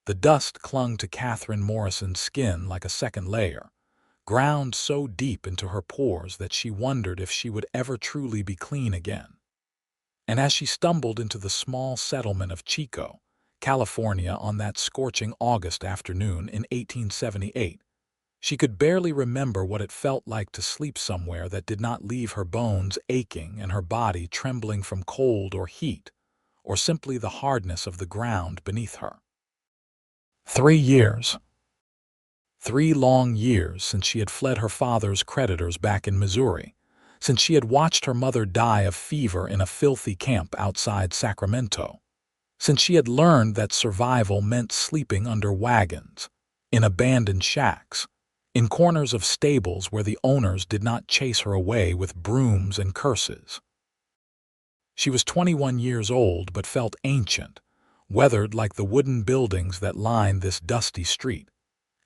The dust clung to Katherine Morrison's skin like a second layer, ground so deep into her pores that she wondered if she would ever truly be clean again. And as she stumbled into the small settlement of Chico, California on that scorching August afternoon in 1878, she could barely remember what it felt like to sleep somewhere that did not leave her bones aching and her body trembling from cold or heat, or simply the hardness of the ground beneath her. 3 years. 3 long years since she had fled her father's creditors back in Missouri, since she had watched her mother die of fever in a filthy camp outside Sacramento, since she had learned that survival meant sleeping under wagons, in abandoned shacks, in corners of stables where the owners did not chase her away with brooms and curses. She was 21 years old but felt ancient, weathered like the wooden buildings that lined this dusty street,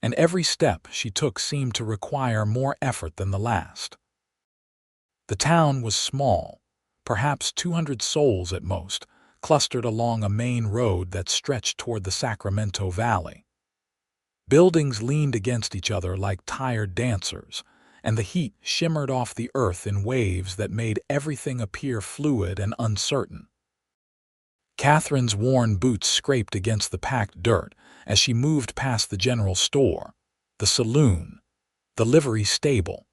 and every step she took seemed to require more effort than the last. The town was small, perhaps 200 souls at most, clustered along a main road that stretched toward the Sacramento Valley. Buildings leaned against each other like tired dancers, and the heat shimmered off the earth in waves that made everything appear fluid and uncertain. Catherine's worn boots scraped against the packed dirt as she moved past the general store, the saloon, the livery stable.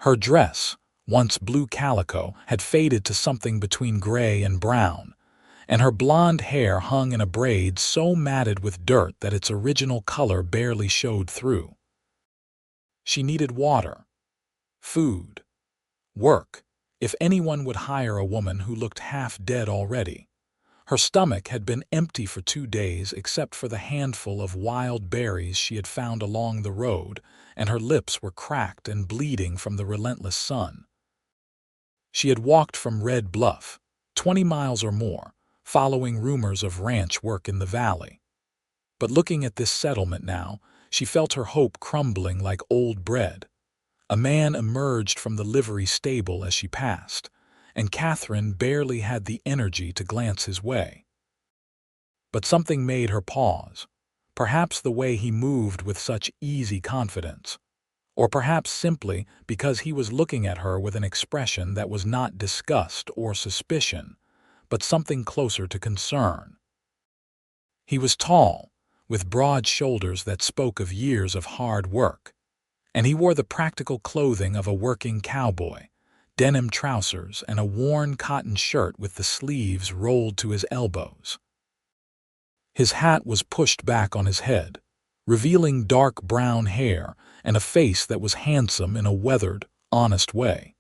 Her dress, once blue calico, had faded to something between gray and brown, and her blonde hair hung in a braid so matted with dirt that its original color barely showed through. She needed water, food, work, if anyone would hire a woman who looked half dead already. Her stomach had been empty for 2 days except for the handful of wild berries she had found along the road, and her lips were cracked and bleeding from the relentless sun. She had walked from Red Bluff, 20 miles or more, following rumors of ranch work in the valley. But looking at this settlement now, she felt her hope crumbling like old bread. A man emerged from the livery stable as she passed, and Katherine barely had the energy to glance his way. But something made her pause, perhaps the way he moved with such easy confidence, or perhaps simply because he was looking at her with an expression that was not disgust or suspicion, but something closer to concern. He was tall, with broad shoulders that spoke of years of hard work, and he wore the practical clothing of a working cowboy, denim trousers and a worn cotton shirt with the sleeves rolled to his elbows. His hat was pushed back on his head, revealing dark brown hair and a face that was handsome in a weathered, honest way.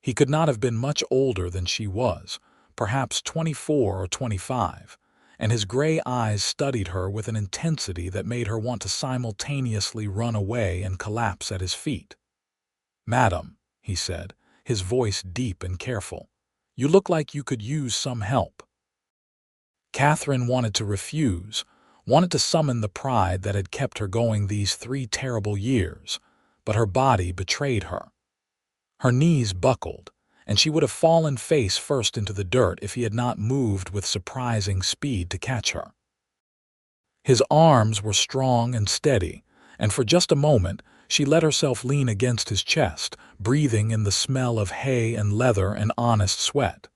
He could not have been much older than she was, perhaps 24 or 25, and his gray eyes studied her with an intensity that made her want to simultaneously run away and collapse at his feet. "Madam," he said, his voice deep and careful, "you look like you could use some help." Katherine wanted to refuse, wanted to summon the pride that had kept her going these 3 terrible years, but her body betrayed her. Her knees buckled, and she would have fallen face first into the dirt if he had not moved with surprising speed to catch her. His arms were strong and steady, and for just a moment she let herself lean against his chest, breathing in the smell of hay and leather and honest sweat.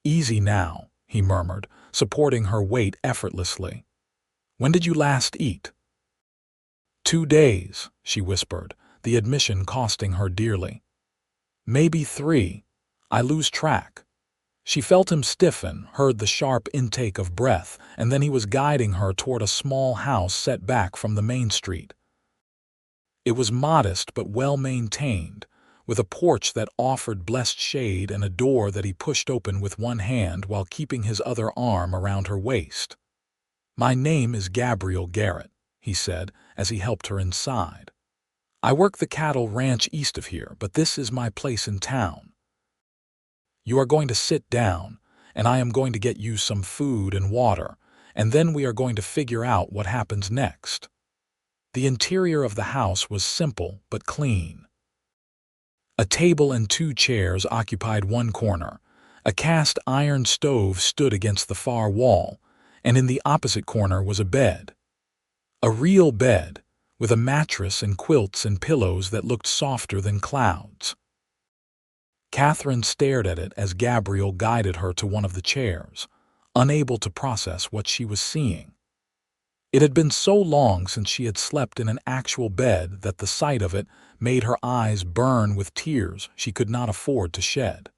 "Easy now," he murmured, supporting her weight effortlessly. "When did you last eat?" 2 days, she whispered, the admission costing her dearly. "Maybe 3. I lose track." She felt him stiffen, heard the sharp intake of breath, and then he was guiding her toward a small house set back from the main street. It was modest but well-maintained, with a porch that offered blessed shade and a door that he pushed open with one hand while keeping his other arm around her waist. "My name is Gabriel Garrett," he said as he helped her inside. "I work the cattle ranch east of here, but this is my place in town. You are going to sit down, and I am going to get you some food and water, and then we are going to figure out what happens next." The interior of the house was simple but clean. A table and 2 chairs occupied one corner, a cast iron stove stood against the far wall, and in the opposite corner was a bed. A real bed, with a mattress and quilts and pillows that looked softer than clouds. Katherine stared at it as Gabriel guided her to one of the chairs, unable to process what she was seeing. It had been so long since she had slept in an actual bed that the sight of it made her eyes burn with tears she could not afford to shed.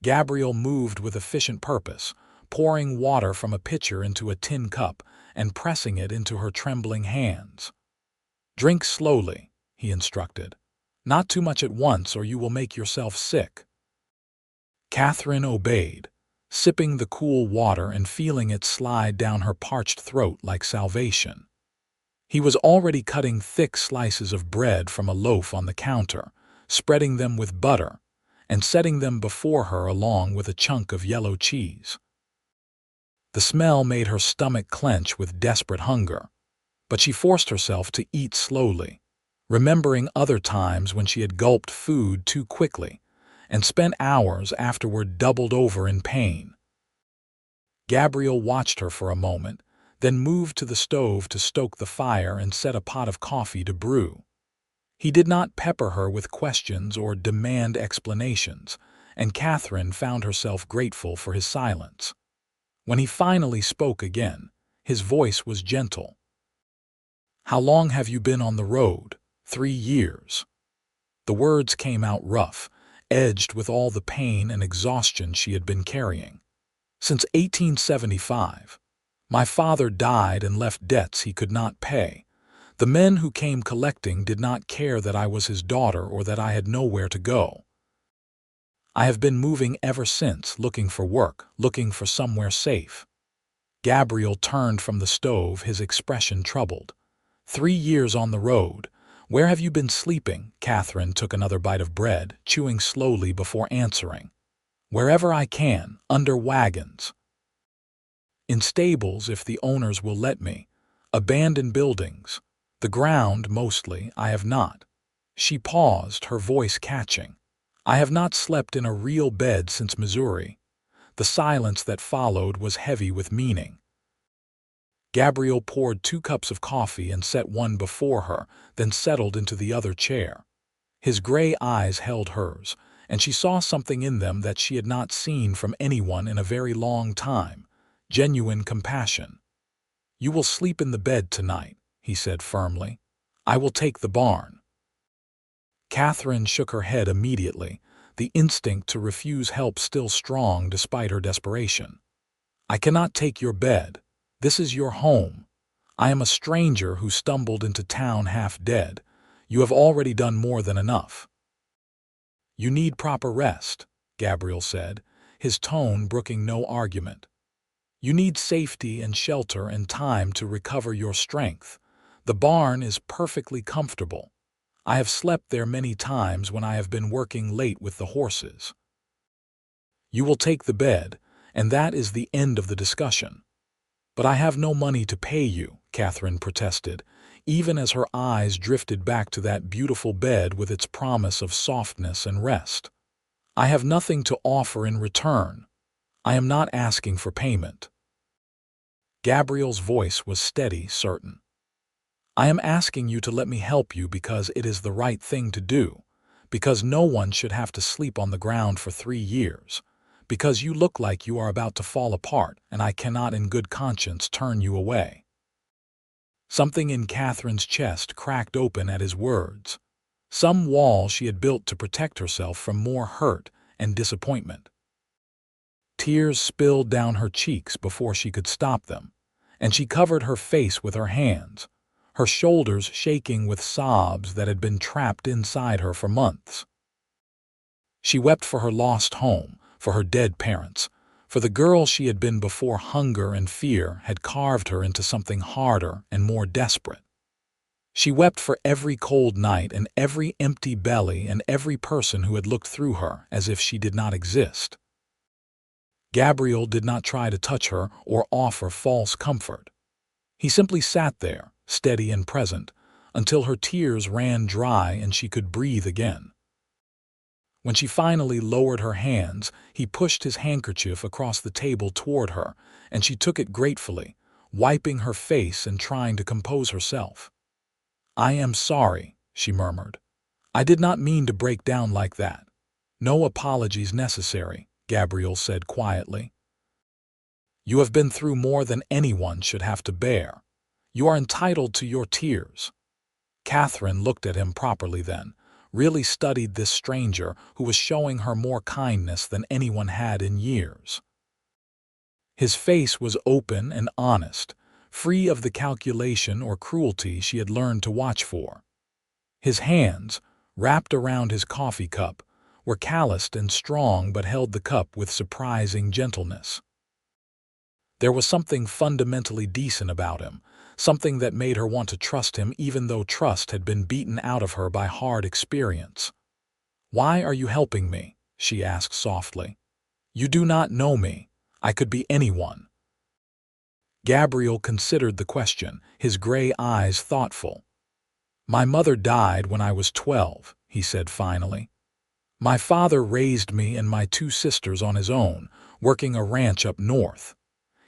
Gabriel moved with efficient purpose, pouring water from a pitcher into a tin cup and pressing it into her trembling hands. "Drink slowly," he instructed. "Not too much at once or you will make yourself sick." Katherine obeyed, sipping the cool water and feeling it slide down her parched throat like salvation. He was already cutting thick slices of bread from a loaf on the counter, spreading them with butter, and setting them before her along with a chunk of yellow cheese. The smell made her stomach clench with desperate hunger, but she forced herself to eat slowly, remembering other times when she had gulped food too quickly and spent hours afterward doubled over in pain. Gabriel watched her for a moment, then moved to the stove to stoke the fire and set a pot of coffee to brew. He did not pepper her with questions or demand explanations, and Katherine found herself grateful for his silence. When he finally spoke again, his voice was gentle. "How long have you been on the road?" "3 years." The words came out rough, edged with all the pain and exhaustion she had been carrying. "Since 1875. My father died and left debts he could not pay. The men who came collecting did not care that I was his daughter or that I had nowhere to go. I have been moving ever since, looking for work, looking for somewhere safe." Gabriel turned from the stove, his expression troubled. 3 years on the road. Where have you been sleeping?" Katherine took another bite of bread, chewing slowly before answering. "Wherever I can, under wagons. In stables if the owners will let me. Abandoned buildings. The ground, mostly, I have not." She paused, her voice catching. "I have not slept in a real bed since Missouri." The silence that followed was heavy with meaning. Gabriel poured 2 cups of coffee and set one before her, then settled into the other chair. His gray eyes held hers, and she saw something in them that she had not seen from anyone in a very long time: genuine compassion. "You will sleep in the bed tonight," he said firmly. "I will take the barn." Katherine shook her head immediately, the instinct to refuse help still strong despite her desperation. "I cannot take your bed. This is your home. I am a stranger who stumbled into town half dead. You have already done more than enough." "You need proper rest," Gabriel said, his tone brooking no argument. "You need safety and shelter and time to recover your strength. The barn is perfectly comfortable. I have slept there many times when I have been working late with the horses." "You will take the bed, and that is the end of the discussion." "But I have no money to pay you," Katherine protested, even as her eyes drifted back to that beautiful bed with its promise of softness and rest. "I have nothing to offer in return. I am not asking for payment." Gabriel's voice was steady, certain. "I am asking you to let me help you because it is the right thing to do, because no one should have to sleep on the ground for 3 years, because you look like you are about to fall apart and I cannot in good conscience turn you away." Something in Katherine's chest cracked open at his words, some wall she had built to protect herself from more hurt and disappointment. Tears spilled down her cheeks before she could stop them, and she covered her face with her hands, her shoulders shaking with sobs that had been trapped inside her for months. She wept for her lost home, for her dead parents, for the girl she had been before hunger and fear had carved her into something harder and more desperate. She wept for every cold night and every empty belly and every person who had looked through her as if she did not exist. Gabriel did not try to touch her or offer false comfort. He simply sat there, steady and present, until her tears ran dry and she could breathe again. When she finally lowered her hands, he pushed his handkerchief across the table toward her, and she took it gratefully, wiping her face and trying to compose herself. "I am sorry," she murmured. "I did not mean to break down like that." "No apologies necessary," Gabriel said quietly. "You have been through more than anyone should have to bear. You are entitled to your tears." Katherine looked at him properly then, really studied this stranger who was showing her more kindness than anyone had in years. His face was open and honest, free of the calculation or cruelty she had learned to watch for. His hands, wrapped around his coffee cup, were calloused and strong but held the cup with surprising gentleness. There was something fundamentally decent about him, something that made her want to trust him even though trust had been beaten out of her by hard experience. "Why are you helping me?" she asked softly. "You do not know me. I could be anyone." Gabriel considered the question, his gray eyes thoughtful. "My mother died when I was 12, he said finally. "My father raised me and my two sisters on his own, working a ranch up north.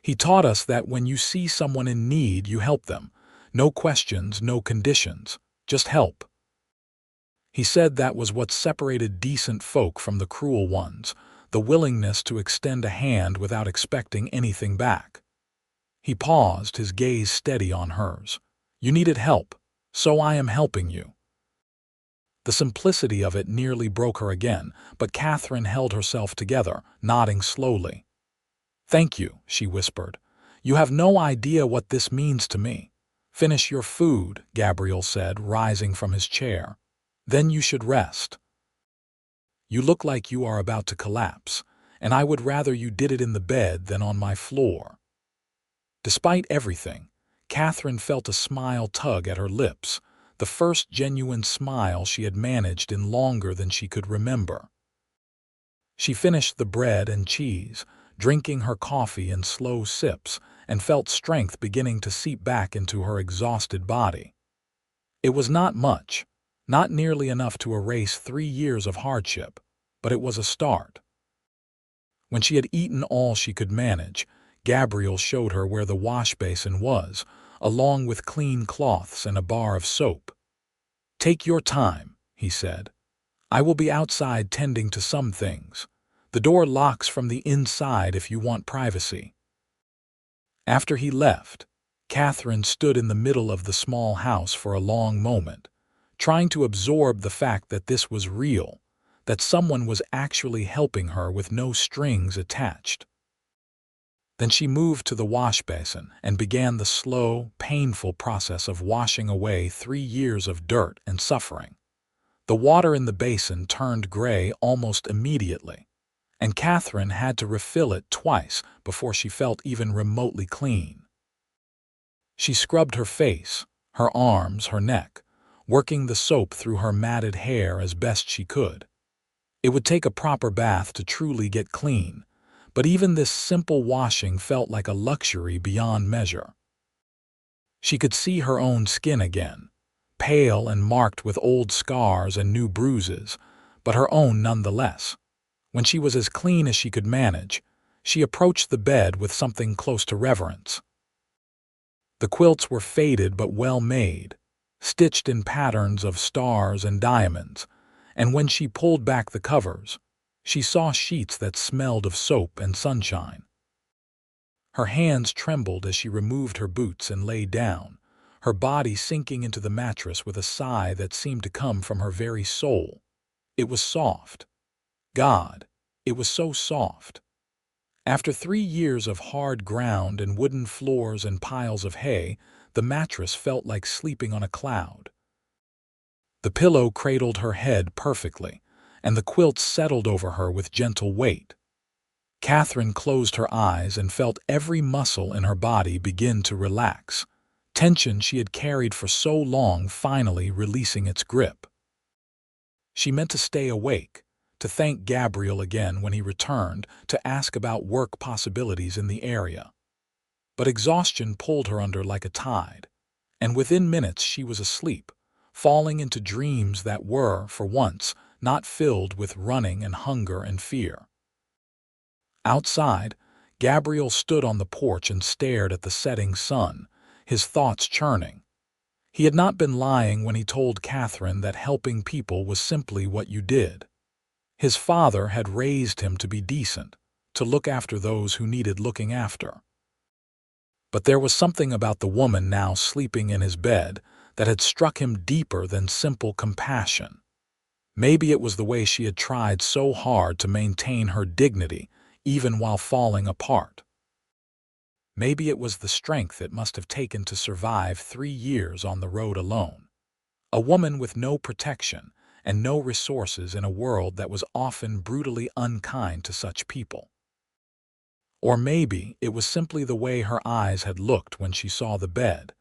He taught us that when you see someone in need, you help them. No questions, no conditions, just help." He said that was what separated decent folk from the cruel ones, the willingness to extend a hand without expecting anything back. He paused, his gaze steady on hers. "You needed help, so I am helping you." The simplicity of it nearly broke her again, but Katherine held herself together, nodding slowly. "Thank you," she whispered. "You have no idea what this means to me." "Finish your food," Gabriel said, rising from his chair. "Then you should rest. You look like you are about to collapse, and I would rather you did it in the bed than on my floor." Despite everything, Katherine felt a smile tug at her lips, the first genuine smile she had managed in longer than she could remember. She finished the bread and cheese, drinking her coffee in slow sips, and felt strength beginning to seep back into her exhausted body. It was not much, not nearly enough to erase 3 years of hardship, but it was a start. When she had eaten all she could manage, Gabriel showed her where the wash basin was, along with clean cloths and a bar of soap. "Take your time," he said. "I will be outside tending to some things. The door locks from the inside if you want privacy." After he left, Katherine stood in the middle of the small house for a long moment, trying to absorb the fact that this was real, that someone was actually helping her with no strings attached. Then she moved to the wash basin and began the slow, painful process of washing away 3 years of dirt and suffering. The water in the basin turned gray almost immediately, and Katherine had to refill it twice before she felt even remotely clean. She scrubbed her face, her arms, her neck, working the soap through her matted hair as best she could. It would take a proper bath to truly get clean, but even this simple washing felt like a luxury beyond measure. She could see her own skin again, pale and marked with old scars and new bruises, but her own nonetheless. When she was as clean as she could manage, she approached the bed with something close to reverence. The quilts were faded but well made, stitched in patterns of stars and diamonds, and when she pulled back the covers, she saw sheets that smelled of soap and sunshine. Her hands trembled as she removed her boots and lay down, her body sinking into the mattress with a sigh that seemed to come from her very soul. It was soft. God, it was so soft. After 3 years of hard ground and wooden floors and piles of hay, the mattress felt like sleeping on a cloud. The pillow cradled her head perfectly, and the quilt settled over her with gentle weight. Katherine closed her eyes and felt every muscle in her body begin to relax, tension she had carried for so long finally releasing its grip. She meant to stay awake, to thank Gabriel again when he returned, to ask about work possibilities in the area. But exhaustion pulled her under like a tide, and within minutes she was asleep, falling into dreams that were, for once, not filled with running and hunger and fear. Outside, Gabriel stood on the porch and stared at the setting sun, his thoughts churning. He had not been lying when he told Katherine that helping people was simply what you did. His father had raised him to be decent, to look after those who needed looking after. But there was something about the woman now sleeping in his bed that had struck him deeper than simple compassion. Maybe it was the way she had tried so hard to maintain her dignity, even while falling apart. Maybe it was the strength it must have taken to survive 3 years on the road alone. A woman with no protection and no resources in a world that was often brutally unkind to such people. Or maybe it was simply the way her eyes had looked when she saw the bed,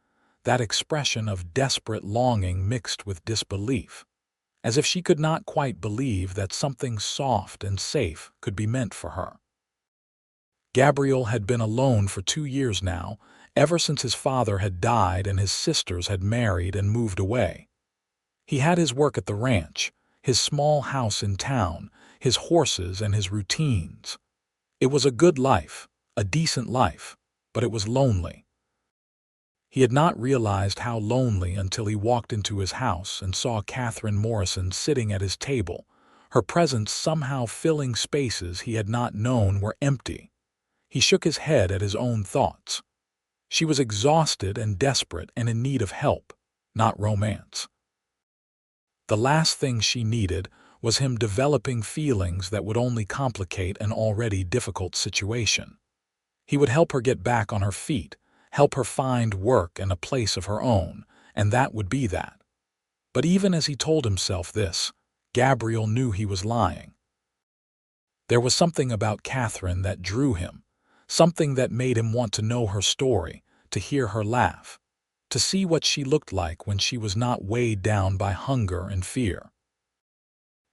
that expression of desperate longing mixed with disbelief, as if she could not quite believe that something soft and safe could be meant for her. Gabriel had been alone for 2 years now, ever since his father had died and his sisters had married and moved away. He had his work at the ranch, his small house in town, his horses and his routines. It was a good life, a decent life, but it was lonely. He had not realized how lonely until he walked into his house and saw Katherine Morrison sitting at his table, her presence somehow filling spaces he had not known were empty. He shook his head at his own thoughts. She was exhausted and desperate and in need of help, not romance. The last thing she needed was him developing feelings that would only complicate an already difficult situation. He would help her get back on her feet, help her find work and a place of her own, and that would be that. But even as he told himself this, Gabriel knew he was lying. There was something about Katherine that drew him, something that made him want to know her story, to hear her laugh, to see what she looked like when she was not weighed down by hunger and fear.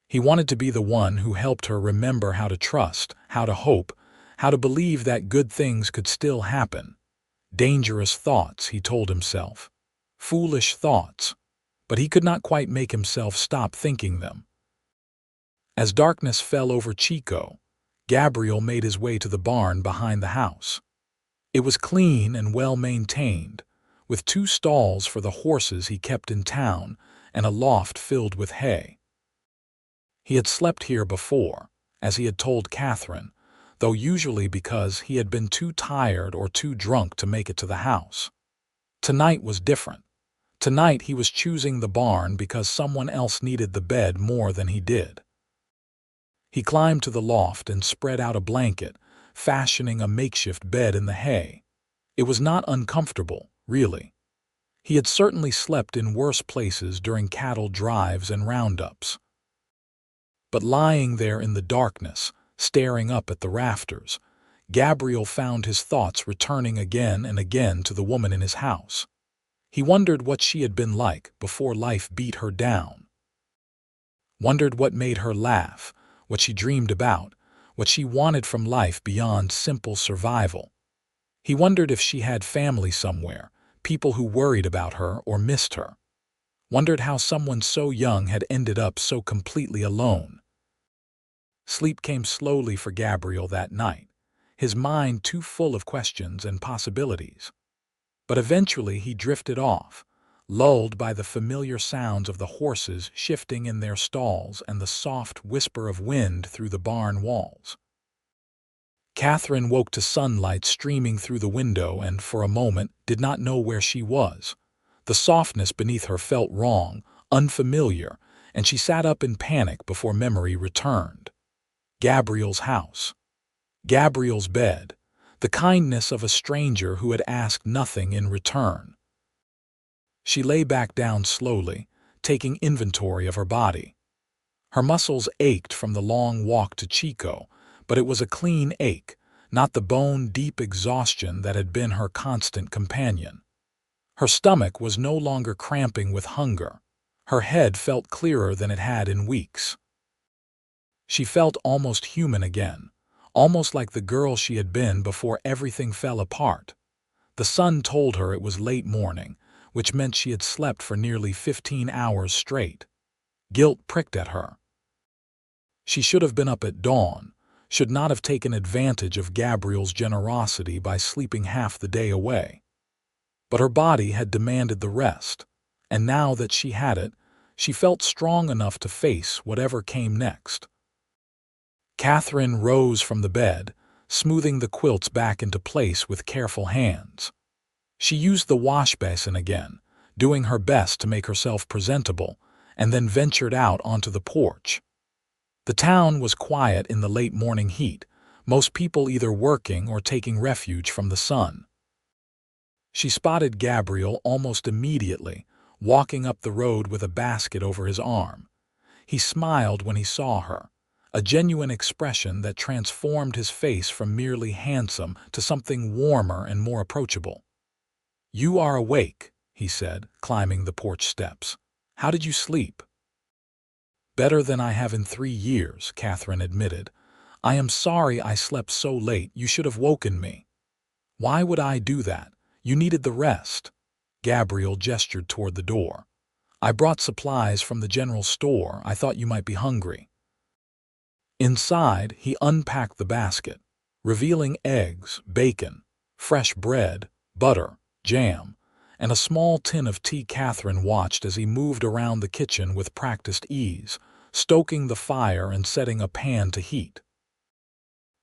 He wanted to be the one who helped her remember how to trust, how to hope, how to believe that good things could still happen. Dangerous thoughts, he told himself. Foolish thoughts. But he could not quite make himself stop thinking them. As darkness fell over Chico, Gabriel made his way to the barn behind the house. It was clean and well maintained, with 2 stalls for the horses he kept in town and a loft filled with hay. He had slept here before, as he had told Katherine, though usually because he had been too tired or too drunk to make it to the house. Tonight was different. Tonight he was choosing the barn because someone else needed the bed more than he did. He climbed to the loft and spread out a blanket, fashioning a makeshift bed in the hay. It was not uncomfortable, really. He had certainly slept in worse places during cattle drives and roundups. But lying there in the darkness, staring up at the rafters, Gabriel found his thoughts returning again and again to the woman in his house. He wondered what she had been like before life beat her down. Wondered what made her laugh, what she dreamed about, what she wanted from life beyond simple survival. He wondered if she had family somewhere, people who worried about her or missed her. Wondered how someone so young had ended up so completely alone. Sleep came slowly for Gabriel that night, his mind too full of questions and possibilities. But eventually he drifted off, lulled by the familiar sounds of the horses shifting in their stalls and the soft whisper of wind through the barn walls. Katherine woke to sunlight streaming through the window and, for a moment, did not know where she was. The softness beneath her felt wrong, unfamiliar, and she sat up in panic before memory returned. Gabriel's house. Gabriel's bed. The kindness of a stranger who had asked nothing in return. She lay back down slowly, taking inventory of her body. Her muscles ached from the long walk to Chico, but it was a clean ache, not the bone-deep exhaustion that had been her constant companion. Her stomach was no longer cramping with hunger. Her head felt clearer than it had in weeks. She felt almost human again, almost like the girl she had been before everything fell apart. The sun told her it was late morning, which meant she had slept for nearly 15 hours straight. Guilt pricked at her. She should have been up at dawn, should not have taken advantage of Gabriel's generosity by sleeping half the day away. But her body had demanded the rest, and now that she had it, she felt strong enough to face whatever came next. Katherine rose from the bed, smoothing the quilts back into place with careful hands. She used the wash basin again, doing her best to make herself presentable, and then ventured out onto the porch. The town was quiet in the late morning heat, most people either working or taking refuge from the sun. She spotted Gabriel almost immediately, walking up the road with a basket over his arm. He smiled when he saw her, a genuine expression that transformed his face from merely handsome to something warmer and more approachable. "You are awake," he said, climbing the porch steps. "How did you sleep?" "Better than I have in 3 years," Katherine admitted. "I am sorry I slept so late. You should have woken me." "Why would I do that? You needed the rest." Gabriel gestured toward the door. "I brought supplies from the general store. I thought you might be hungry." Inside, he unpacked the basket, revealing eggs, bacon, fresh bread, butter, jam, and a small tin of tea. Katherine watched as he moved around the kitchen with practiced ease, stoking the fire and setting a pan to heat.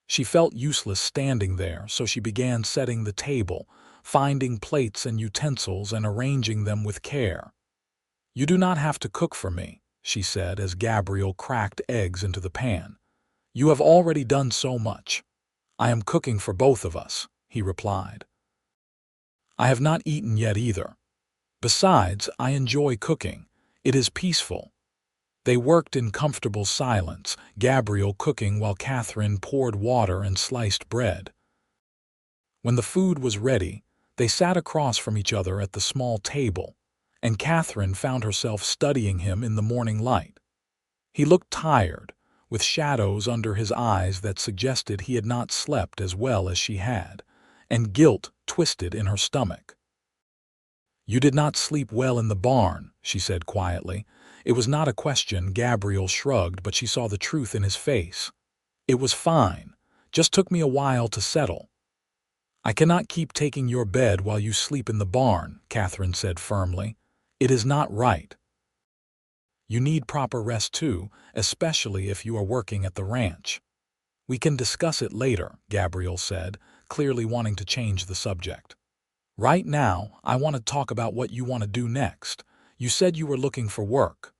She felt useless standing there, so she began setting the table, finding plates and utensils and arranging them with care. "You do not have to cook for me," she said as Gabriel cracked eggs into the pan. "You have already done so much." "I am cooking for both of us," he replied. "I have not eaten yet either. Besides, I enjoy cooking. It is peaceful." They worked in comfortable silence, Gabriel cooking while Katherine poured water and sliced bread. When the food was ready, they sat across from each other at the small table, and Katherine found herself studying him in the morning light. He looked tired, with shadows under his eyes that suggested he had not slept as well as she had, and guilt twisted in her stomach. "You did not sleep well in the barn," she said quietly. It was not a question. Gabriel shrugged, but she saw the truth in his face. "It was fine. Just took me a while to settle." "I cannot keep taking your bed while you sleep in the barn," Katherine said firmly. "It is not right. You need proper rest too, especially if you are working at the ranch." "We can discuss it later," Gabriel said, clearly wanting to change the subject. "Right now, I want to talk about what you want to do next. You said you were looking for work."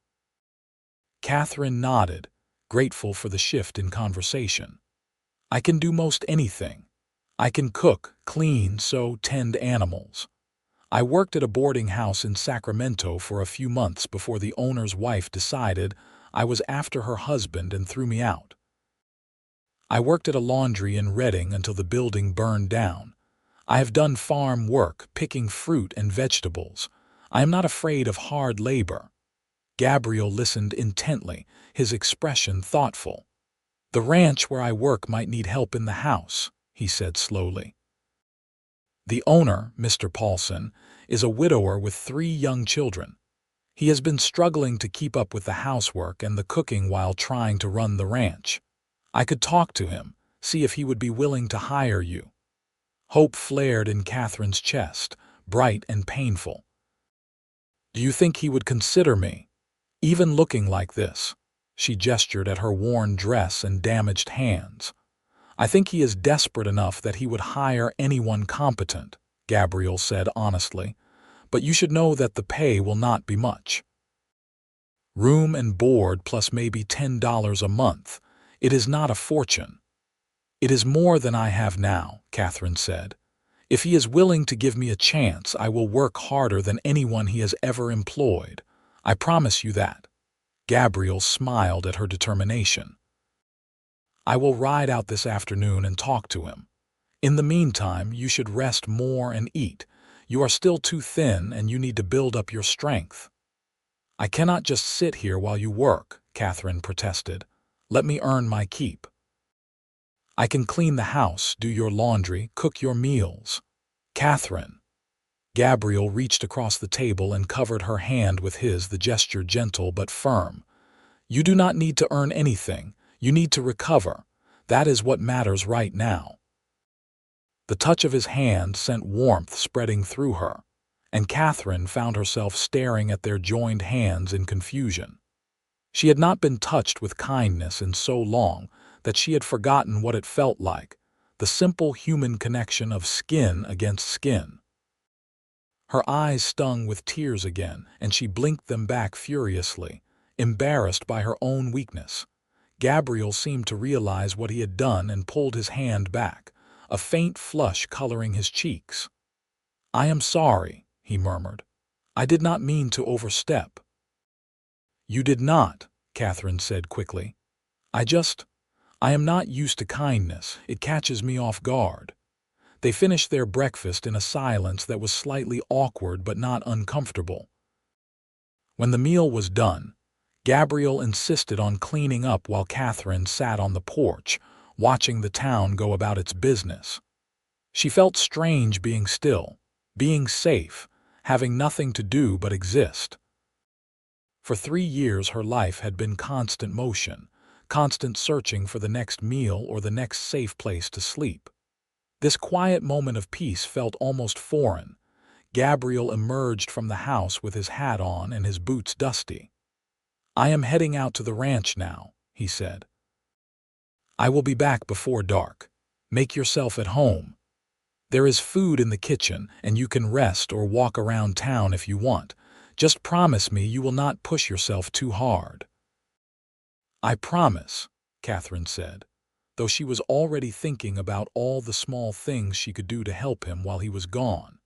Katherine nodded, grateful for the shift in conversation. "I can do most anything. I can cook, clean, sew, tend animals. I worked at a boarding house in Sacramento for a few months before the owner's wife decided I was after her husband and threw me out. I worked at a laundry in Redding until the building burned down. I have done farm work, picking fruit and vegetables. I am not afraid of hard labor." Gabriel listened intently, his expression thoughtful. "The ranch where I work might need help in the house," he said slowly. "The owner, Mr. Paulson, is a widower with 3 young children. He has been struggling to keep up with the housework and the cooking while trying to run the ranch. I could talk to him, see if he would be willing to hire you." Hope flared in Katherine's chest, bright and painful. "Do you think he would consider me? Even looking like this?" She gestured at her worn dress and damaged hands. "I think he is desperate enough that he would hire anyone competent," Gabriel said honestly. "But you should know that the pay will not be much. Room and board plus maybe $10 a month. It is not a fortune." "It is more than I have now," Katherine said. "If he is willing to give me a chance, I will work harder than anyone he has ever employed. I promise you that." Gabriel smiled at her determination. "I will ride out this afternoon and talk to him. In the meantime, you should rest more and eat. You are still too thin and you need to build up your strength." "I cannot just sit here while you work," Katherine protested. "Let me earn my keep. I can clean the house, do your laundry, cook your meals." "Katherine." Gabriel reached across the table and covered her hand with his, the gesture gentle but firm. "You do not need to earn anything. You need to recover. That is what matters right now." The touch of his hand sent warmth spreading through her, and Katherine found herself staring at their joined hands in confusion. She had not been touched with kindness in so long that she had forgotten what it felt like, the simple human connection of skin against skin. Her eyes stung with tears again, and she blinked them back furiously, embarrassed by her own weakness. Gabriel seemed to realize what he had done and pulled his hand back, a faint flush coloring his cheeks. "I am sorry," he murmured. "I did not mean to overstep." "You did not," Katherine said quickly. I am not used to kindness. It catches me off guard." They finished their breakfast in a silence that was slightly awkward but not uncomfortable. When the meal was done, Gabriel insisted on cleaning up while Katherine sat on the porch, watching the town go about its business. She felt strange being still, being safe, having nothing to do but exist. For 3 years her life had been constant motion, constant searching for the next meal or the next safe place to sleep. This quiet moment of peace felt almost foreign. Gabriel emerged from the house with his hat on and his boots dusty. "I am heading out to the ranch now," he said. "I will be back before dark. Make yourself at home. There is food in the kitchen, and you can rest or walk around town if you want. Just promise me you will not push yourself too hard." "I promise," Katherine said, though she was already thinking about all the small things she could do to help him while he was gone.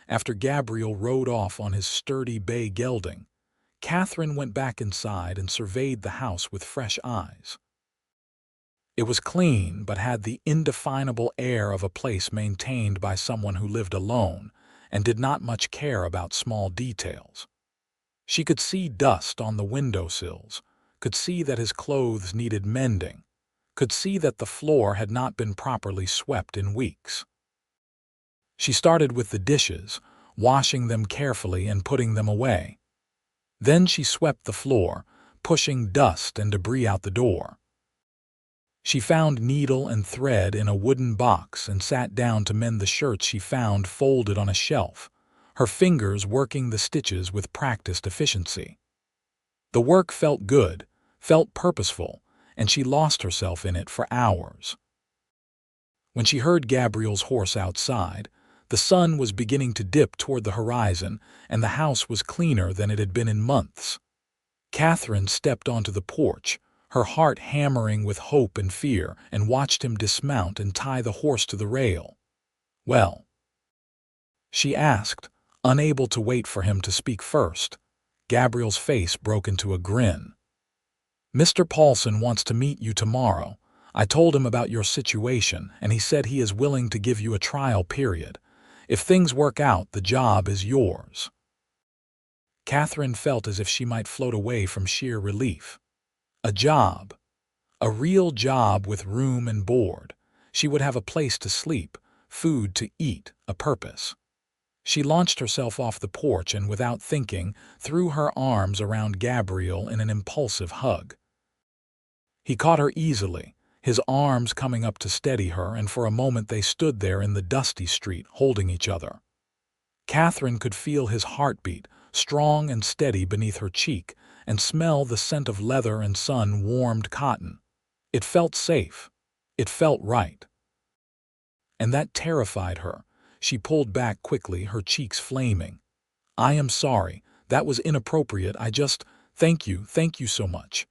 After Gabriel rode off on his sturdy bay gelding, Katherine went back inside and surveyed the house with fresh eyes. It was clean, but had the indefinable air of a place maintained by someone who lived alone and did not much care about small details. She could see dust on the windowsills, could see that his clothes needed mending, could see that the floor had not been properly swept in weeks. She started with the dishes, washing them carefully and putting them away. Then she swept the floor, pushing dust and debris out the door. She found needle and thread in a wooden box and sat down to mend the shirts she found folded on a shelf, her fingers working the stitches with practiced efficiency. The work felt good, felt purposeful, and she lost herself in it for hours. When she heard Gabriel's horse outside, the sun was beginning to dip toward the horizon, and the house was cleaner than it had been in months. Katherine stepped onto the porch, her heart hammering with hope and fear, and watched him dismount and tie the horse to the rail. "Well?" she asked, unable to wait for him to speak first. Gabriel's face broke into a grin. "Mr. Paulson wants to meet you tomorrow. I told him about your situation, and he said he is willing to give you a trial period. If things work out, the job is yours." Katherine felt as if she might float away from sheer relief. A job. A real job with room and board. She would have a place to sleep, food to eat, a purpose. She launched herself off the porch and, without thinking, threw her arms around Gabriel in an impulsive hug. He caught her easily, his arms coming up to steady her, and for a moment they stood there in the dusty street, holding each other. Katherine could feel his heartbeat, strong and steady beneath her cheek, and smell the scent of leather and sun-warmed cotton. It felt safe. It felt right. And that terrified her. She pulled back quickly, her cheeks flaming. "I am sorry. That was inappropriate. Thank you so much."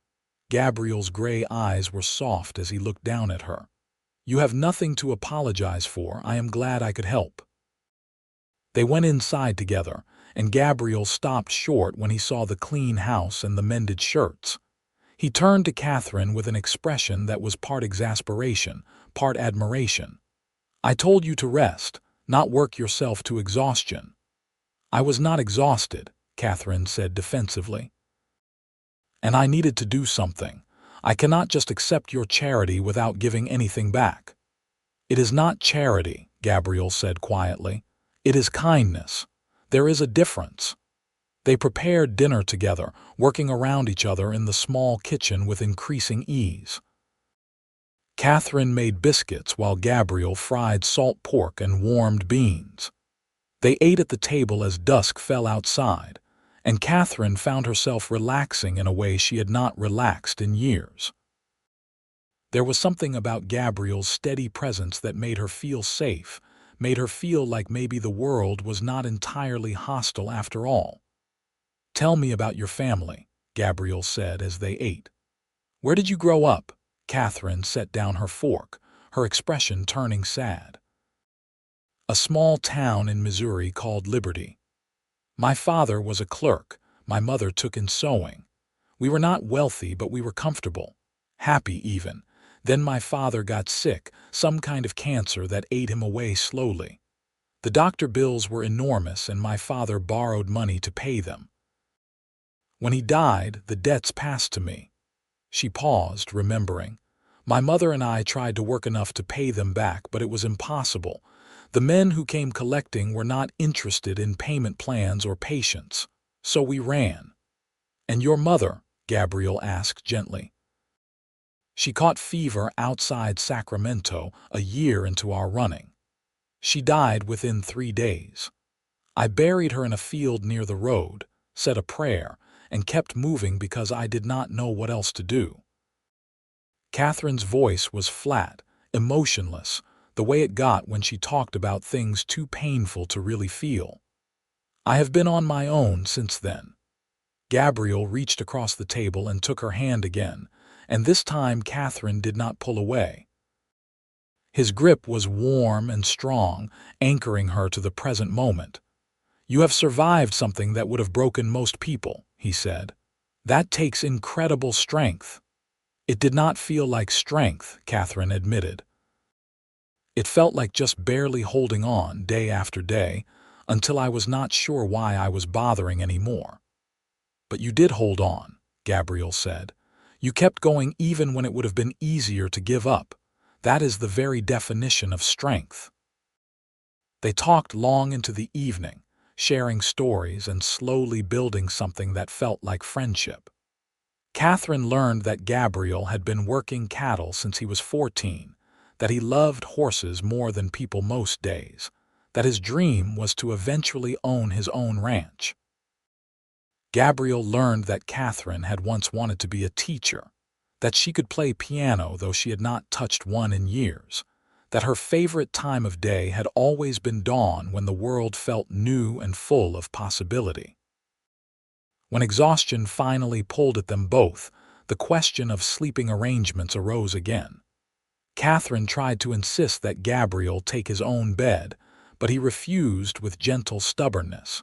Gabriel's gray eyes were soft as he looked down at her. "You have nothing to apologize for. I am glad I could help." They went inside together, and Gabriel stopped short when he saw the clean house and the mended shirts. He turned to Katherine with an expression that was part exasperation, part admiration. "I told you to rest, not work yourself to exhaustion." "I was not exhausted," Katherine said defensively. "And I needed to do something. I cannot just accept your charity without giving anything back." "It is not charity," Gabriel said quietly. "It is kindness. There is a difference." They prepared dinner together, working around each other in the small kitchen with increasing ease. Katherine made biscuits while Gabriel fried salt pork and warmed beans. They ate at the table as dusk fell outside, and Katherine found herself relaxing in a way she had not relaxed in years. There was something about Gabriel's steady presence that made her feel safe, made her feel like maybe the world was not entirely hostile after all. "Tell me about your family," Gabriel said as they ate. "Where did you grow up?" Katherine set down her fork, her expression turning sad. "A small town in Missouri called Liberty. My father was a clerk, my mother took in sewing. We were not wealthy, but we were comfortable, happy even. Then my father got sick, some kind of cancer that ate him away slowly. The doctor bills were enormous and my father borrowed money to pay them. When he died, the debts passed to me." She paused, remembering. "My mother and I tried to work enough to pay them back, but it was impossible. The men who came collecting were not interested in payment plans or patience, so we ran." "And your mother?" Gabriel asked gently. "She caught fever outside Sacramento a year into our running. She died within 3 days. I buried her in a field near the road, said a prayer, and kept moving because I did not know what else to do." Katherine's voice was flat, emotionless, the way it got when she talked about things too painful to really feel. "I have been on my own since then." Gabriel reached across the table and took her hand again, and this time Katherine did not pull away. His grip was warm and strong, anchoring her to the present moment. "You have survived something that would have broken most people," he said. "That takes incredible strength." "It did not feel like strength," Katherine admitted. "It felt like just barely holding on day after day, until I was not sure why I was bothering anymore." "But you did hold on," Gabriel said. "You kept going even when it would have been easier to give up. That is the very definition of strength." They talked long into the evening, sharing stories and slowly building something that felt like friendship. Katherine learned that Gabriel had been working cattle since he was 14, that he loved horses more than people most days, that his dream was to eventually own his own ranch. Gabriel learned that Katherine had once wanted to be a teacher, that she could play piano though she had not touched one in years, that her favorite time of day had always been dawn when the world felt new and full of possibility. When exhaustion finally pulled at them both, the question of sleeping arrangements arose again. Katherine tried to insist that Gabriel take his own bed, but he refused with gentle stubbornness.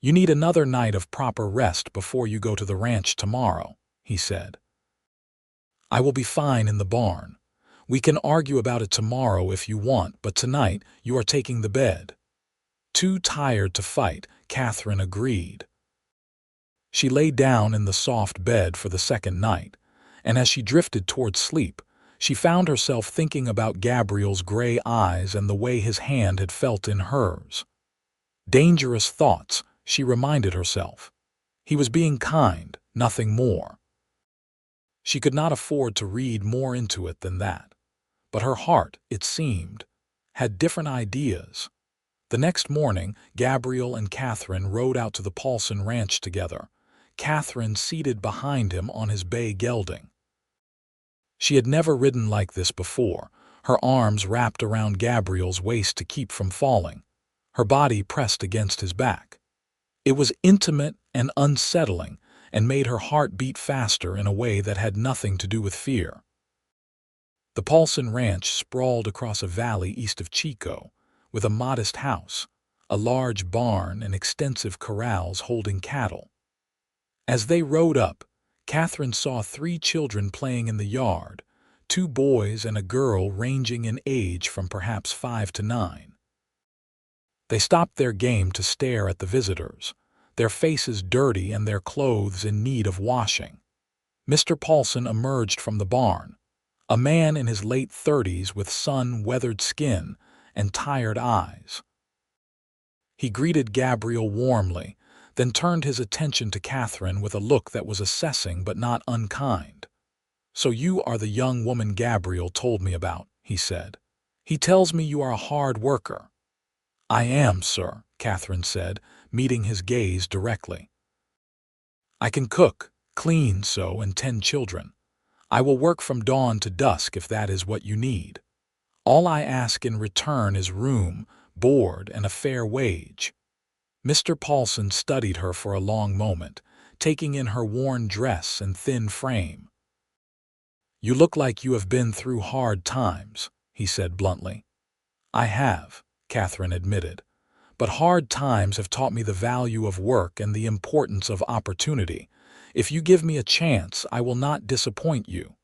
"You need another night of proper rest before you go to the ranch tomorrow," he said. "I will be fine in the barn. We can argue about it tomorrow if you want, but tonight you are taking the bed." Too tired to fight, Katherine agreed. She lay down in the soft bed for the second night, and as she drifted toward sleep, she found herself thinking about Gabriel's gray eyes and the way his hand had felt in hers. Dangerous thoughts, she reminded herself. He was being kind, nothing more. She could not afford to read more into it than that. But her heart, it seemed, had different ideas. The next morning, Gabriel and Katherine rode out to the Paulson ranch together, Katherine seated behind him on his bay gelding. She had never ridden like this before, her arms wrapped around Gabriel's waist to keep from falling, her body pressed against his back. It was intimate and unsettling, and made her heart beat faster in a way that had nothing to do with fear. The Paulson ranch sprawled across a valley east of Chico, with a modest house, a large barn, and extensive corrals holding cattle. As they rode up, Katherine saw 3 children playing in the yard, 2 boys and a girl ranging in age from perhaps 5 to 9. They stopped their game to stare at the visitors, their faces dirty and their clothes in need of washing. Mr. Paulson emerged from the barn, a man in his late 30s with sun-weathered skin and tired eyes. He greeted Gabriel warmly, then turned his attention to Katherine with a look that was assessing but not unkind. "So you are the young woman Gabriel told me about," he said. "He tells me you are a hard worker." "I am, sir," Katherine said, meeting his gaze directly. "I can cook, clean, sew, and tend children. I will work from dawn to dusk if that is what you need. All I ask in return is room, board, and a fair wage." Mr. Paulson studied her for a long moment, taking in her worn dress and thin frame. "You look like you have been through hard times," he said bluntly. "I have," Katherine admitted, "but hard times have taught me the value of work and the importance of opportunity. If you give me a chance, I will not disappoint you."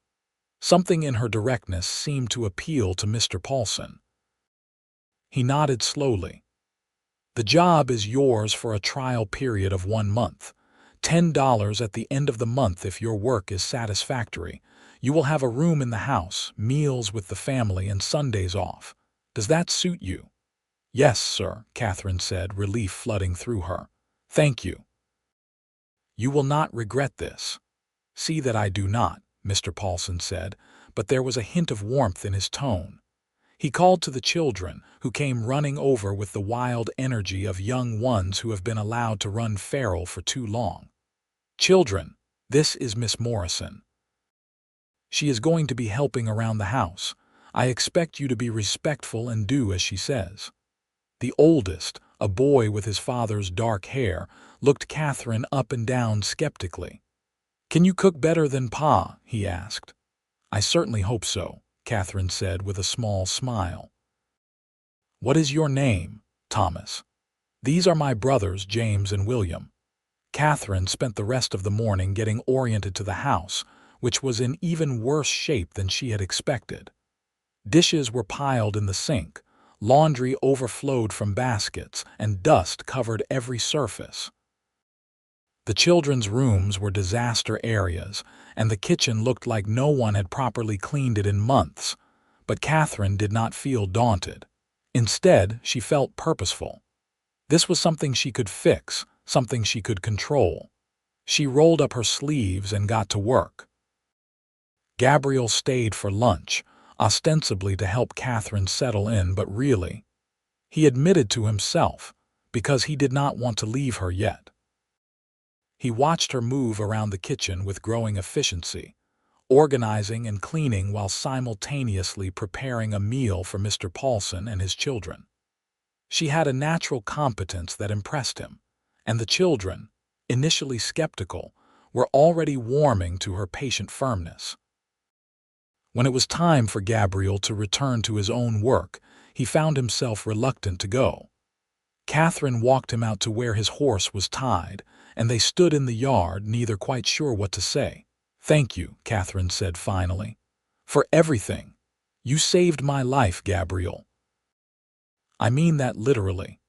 Something in her directness seemed to appeal to Mr. Paulson. He nodded slowly. "The job is yours for a trial period of 1 month. $10 at the end of the month if your work is satisfactory. You will have a room in the house, meals with the family, and Sundays off. Does that suit you?" "Yes, sir," Katherine said, relief flooding through her. "Thank you." "You will not regret this." "See that I do not," Mr. Paulson said, but there was a hint of warmth in his tone. He called to the children, who came running over with the wild energy of young ones who have been allowed to run feral for too long. "Children, this is Miss Morrison. She is going to be helping around the house. I expect you to be respectful and do as she says." The oldest, a boy with his father's dark hair, looked Katherine up and down skeptically. "Can you cook better than Pa?" he asked. "I certainly hope so," Katherine said with a small smile. "What is your name?" "Thomas." "These are my brothers, James and William." Katherine spent the rest of the morning getting oriented to the house, which was in even worse shape than she had expected. Dishes were piled in the sink, laundry overflowed from baskets, and dust covered every surface. The children's rooms were disaster areas, and the kitchen looked like no one had properly cleaned it in months. But Katherine did not feel daunted. Instead, she felt purposeful. This was something she could fix, something she could control. She rolled up her sleeves and got to work. Gabriel stayed for lunch, ostensibly to help Katherine settle in, but really, he admitted to himself, because he did not want to leave her yet. He watched her move around the kitchen with growing efficiency, organizing and cleaning while simultaneously preparing a meal for Mr. Paulson and his children. She had a natural competence that impressed him, and the children, initially skeptical, were already warming to her patient firmness. When it was time for Gabriel to return to his own work, he found himself reluctant to go. Katherine walked him out to where his horse was tied, and they stood in the yard, neither quite sure what to say. "Thank you," Katherine said finally, "for everything. You saved my life, Gabriel." "I mean that literally."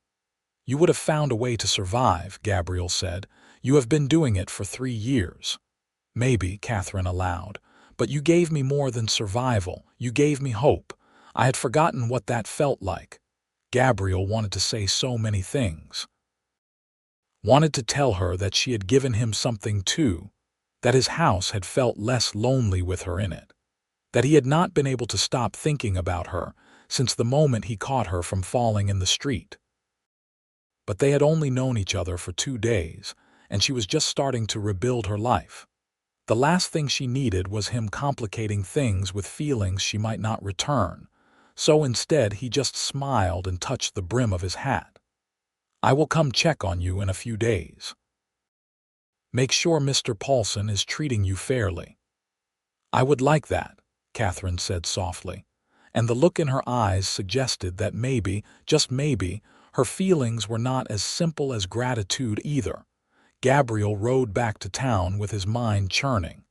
"You would have found a way to survive," Gabriel said. "You have been doing it for 3 years." "Maybe," Katherine allowed, "but you gave me more than survival. You gave me hope. I had forgotten what that felt like." Gabriel wanted to say so many things. Wanted to tell her that she had given him something too, that his house had felt less lonely with her in it, that he had not been able to stop thinking about her since the moment he caught her from falling in the street. But they had only known each other for 2 days, and she was just starting to rebuild her life. The last thing she needed was him complicating things with feelings she might not return, so instead he just smiled and touched the brim of his hat. "I will come check on you in a few days. Make sure Mr. Paulson is treating you fairly." "I would like that," Katherine said softly, and the look in her eyes suggested that maybe, just maybe, her feelings were not as simple as gratitude either. Gabriel rode back to town with his mind churning.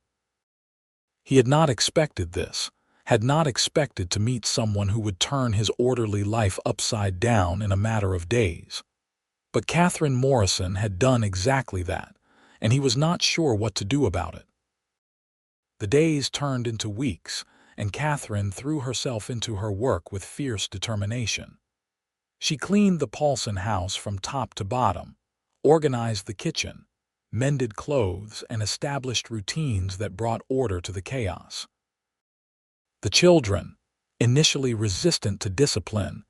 He had not expected this, had not expected to meet someone who would turn his orderly life upside down in a matter of days. But Katherine Morrison had done exactly that, and he was not sure what to do about it. The days turned into weeks, and Katherine threw herself into her work with fierce determination. She cleaned the Paulson house from top to bottom, organized the kitchen, mended clothes, and established routines that brought order to the chaos. The children, initially resistant to discipline,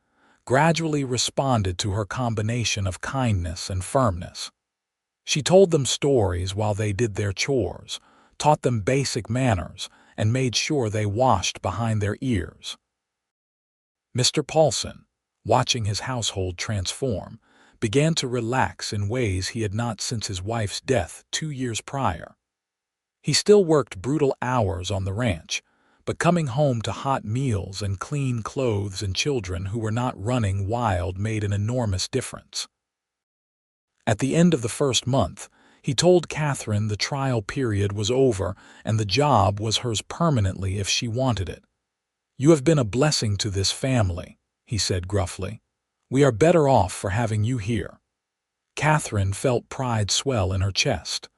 gradually responded to her combination of kindness and firmness. She told them stories while they did their chores, taught them basic manners, and made sure they washed behind their ears. Mr. Paulson, watching his household transform, began to relax in ways he had not since his wife's death 2 years prior. He still worked brutal hours on the ranch, but coming home to hot meals and clean clothes and children who were not running wild made an enormous difference. At the end of the first month, he told Katherine the trial period was over and the job was hers permanently if she wanted it. "You have been a blessing to this family," he said gruffly. "We are better off for having you here." Katherine felt pride swell in her chest.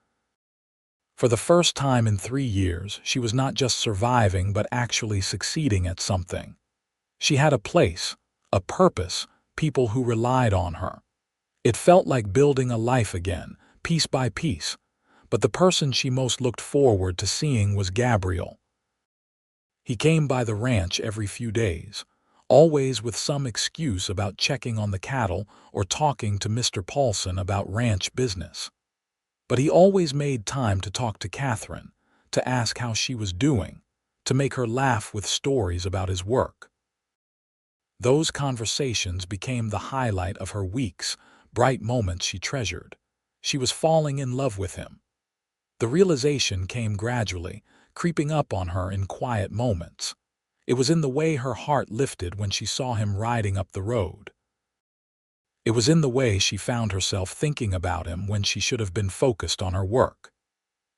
For the first time in 3 years, she was not just surviving but actually succeeding at something. She had a place, a purpose, people who relied on her. It felt like building a life again, piece by piece, but the person she most looked forward to seeing was Gabriel. He came by the ranch every few days, always with some excuse about checking on the cattle or talking to Mr. Paulson about ranch business. But he always made time to talk to Katherine, to ask how she was doing, to make her laugh with stories about his work. Those conversations became the highlight of her weeks, bright moments she treasured. She was falling in love with him. The realization came gradually, creeping up on her in quiet moments. It was in the way her heart lifted when she saw him riding up the road. It was in the way she found herself thinking about him when she should have been focused on her work.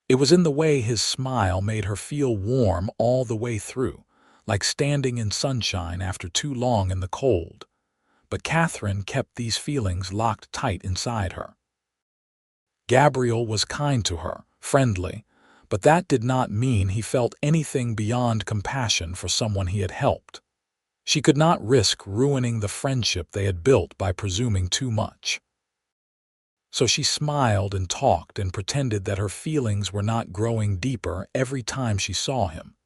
It was in the way his smile made her feel warm all the way through, like standing in sunshine after too long in the cold. But Katherine kept these feelings locked tight inside her. Gabriel was kind to her, friendly, but that did not mean he felt anything beyond compassion for someone he had helped. She could not risk ruining the friendship they had built by presuming too much. So she smiled and talked and pretended that her feelings were not growing deeper every time she saw him.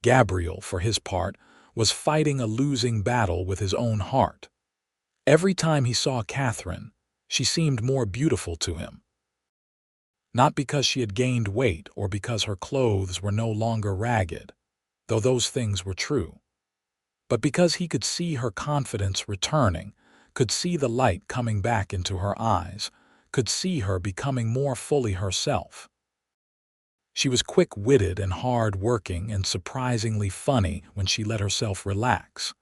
Gabriel, for his part, was fighting a losing battle with his own heart. Every time he saw Katherine, she seemed more beautiful to him. Not because she had gained weight or because her clothes were no longer ragged, though those things were true, but because he could see her confidence returning, could see the light coming back into her eyes, could see her becoming more fully herself. She was quick-witted and hard-working and surprisingly funny when she let herself relax.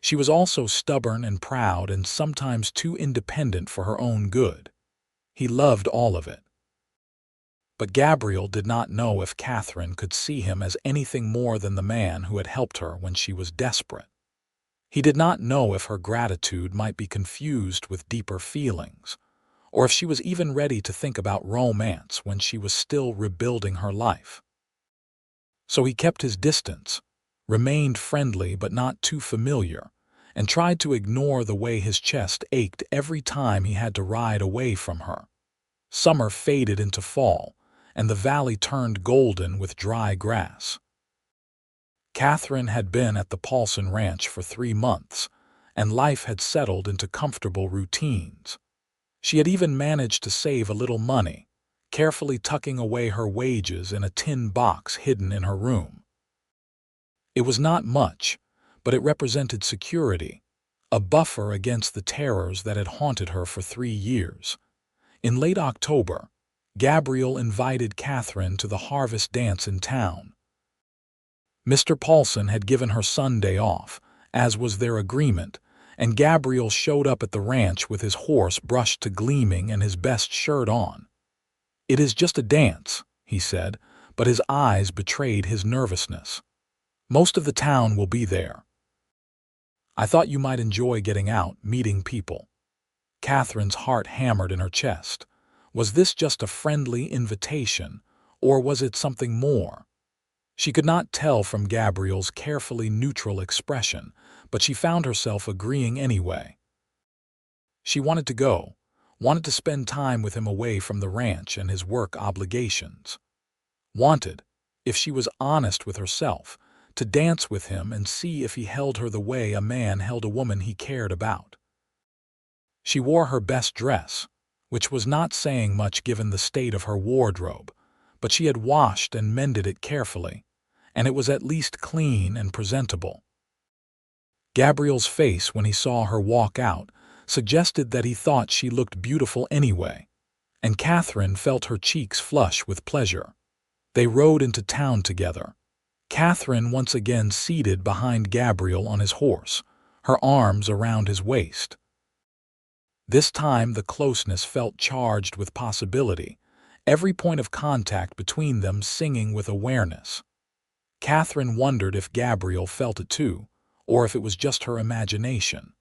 She was also stubborn and proud and sometimes too independent for her own good. He loved all of it. But Gabriel did not know if Katherine could see him as anything more than the man who had helped her when she was desperate. He did not know if her gratitude might be confused with deeper feelings, or if she was even ready to think about romance when she was still rebuilding her life. So he kept his distance, remained friendly but not too familiar, and tried to ignore the way his chest ached every time he had to ride away from her. Summer faded into fall, and the valley turned golden with dry grass. Katherine had been at the Paulson Ranch for 3 months, and life had settled into comfortable routines. She had even managed to save a little money, carefully tucking away her wages in a tin box hidden in her room. It was not much, but it represented security, a buffer against the terrors that had haunted her for 3 years. In late October, Gabriel invited Katherine to the harvest dance in town. Mr. Paulson had given her Sunday off, as was their agreement, and Gabriel showed up at the ranch with his horse brushed to gleaming and his best shirt on. "It is just a dance," he said, but his eyes betrayed his nervousness. "Most of the town will be there. I thought you might enjoy getting out, meeting people." Katherine's heart hammered in her chest. Was this just a friendly invitation, or was it something more? She could not tell from Gabriel's carefully neutral expression, but she found herself agreeing anyway. She wanted to go, wanted to spend time with him away from the ranch and his work obligations. Wanted, if she was honest with herself, to dance with him and see if he held her the way a man held a woman he cared about. She wore her best dress, which was not saying much given the state of her wardrobe, but she had washed and mended it carefully, and it was at least clean and presentable. Gabriel's face when he saw her walk out suggested that he thought she looked beautiful anyway, and Katherine felt her cheeks flush with pleasure. They rode into town together, Katherine once again seated behind Gabriel on his horse, her arms around his waist. This time the closeness felt charged with possibility, every point of contact between them singing with awareness. Katherine wondered if Gabriel felt it too, or if it was just her imagination.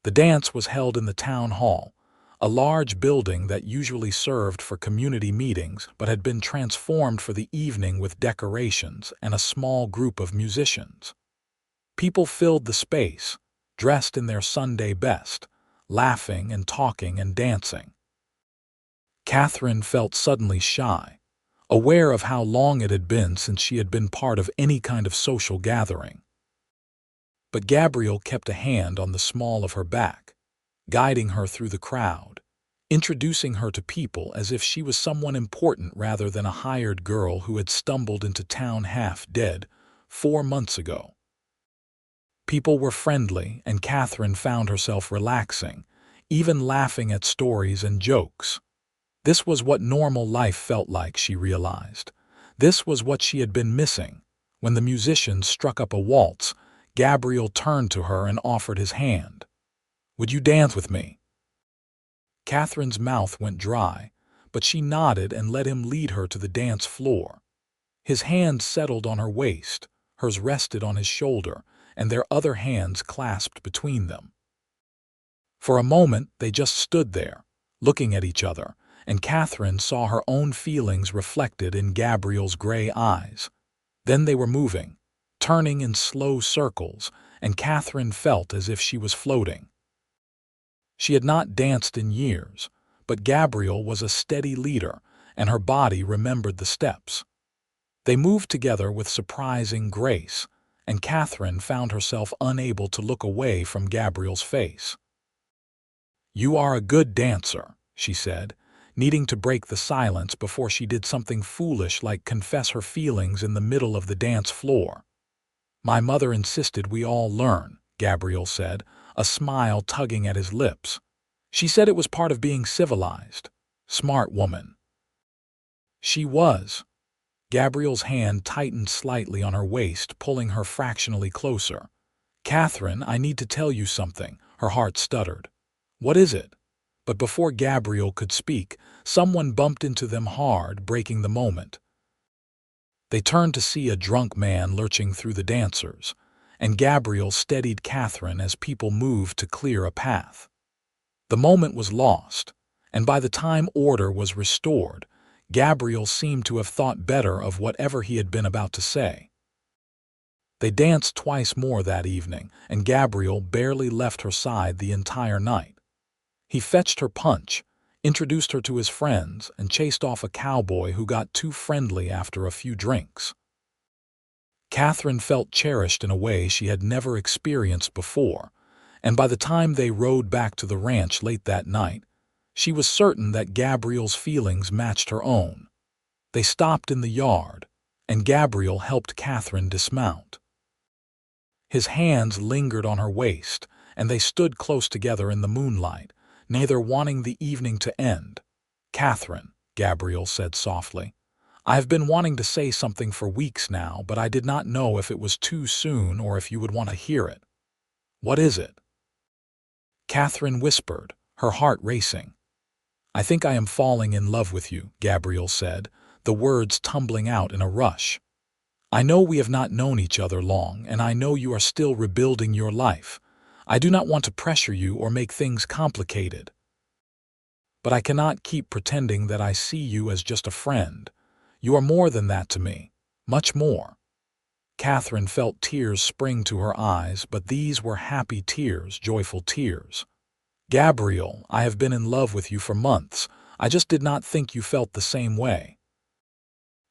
The dance was held in the town hall, a large building that usually served for community meetings but had been transformed for the evening with decorations and a small group of musicians. People filled the space, dressed in their Sunday best, laughing and talking and dancing. Katherine felt suddenly shy, aware of how long it had been since she had been part of any kind of social gathering. But Gabriel kept a hand on the small of her back, guiding her through the crowd, introducing her to people as if she was someone important rather than a hired girl who had stumbled into town half dead 4 months ago. People were friendly, and Katherine found herself relaxing, even laughing at stories and jokes. This was what normal life felt like, she realized. This was what she had been missing. When the musicians struck up a waltz, Gabriel turned to her and offered his hand. "Would you dance with me?" Katherine's mouth went dry, but she nodded and let him lead her to the dance floor. His hand settled on her waist, hers rested on his shoulder, and their other hands clasped between them. For a moment they just stood there, looking at each other, and Katherine saw her own feelings reflected in Gabriel's gray eyes. Then they were moving, turning in slow circles, and Katherine felt as if she was floating. She had not danced in years, but Gabriel was a steady leader, and her body remembered the steps. They moved together with surprising grace, and Katherine found herself unable to look away from Gabriel's face. "You are a good dancer," she said, needing to break the silence before she did something foolish like confess her feelings in the middle of the dance floor. "My mother insisted we all learn," Gabriel said, a smile tugging at his lips. "She said it was part of being civilized. Smart woman." She was. Gabriel's hand tightened slightly on her waist, pulling her fractionally closer. "Katherine, I need to tell you something," her heart stuttered. "What is it?" But before Gabriel could speak, someone bumped into them hard, breaking the moment. They turned to see a drunk man lurching through the dancers, and Gabriel steadied Katherine as people moved to clear a path. The moment was lost, and by the time order was restored, Gabriel seemed to have thought better of whatever he had been about to say. They danced twice more that evening, and Gabriel barely left her side the entire night. He fetched her punch, introduced her to his friends, and chased off a cowboy who got too friendly after a few drinks. Katherine felt cherished in a way she had never experienced before, and by the time they rode back to the ranch late that night, she was certain that Gabriel's feelings matched her own. They stopped in the yard, and Gabriel helped Katherine dismount. His hands lingered on her waist, and they stood close together in the moonlight, neither wanting the evening to end. "Katherine," Gabriel said softly, "I have been wanting to say something for weeks now, but I did not know if it was too soon or if you would want to hear it." "What is it?" Katherine whispered, her heart racing. "I think I am falling in love with you," Gabriel said, the words tumbling out in a rush. "I know we have not known each other long, and I know you are still rebuilding your life. I do not want to pressure you or make things complicated. But I cannot keep pretending that I see you as just a friend. You are more than that to me, much more." Katherine felt tears spring to her eyes, but these were happy tears, joyful tears. Gabriel, I have been in love with you for months. I just did not think you felt the same way.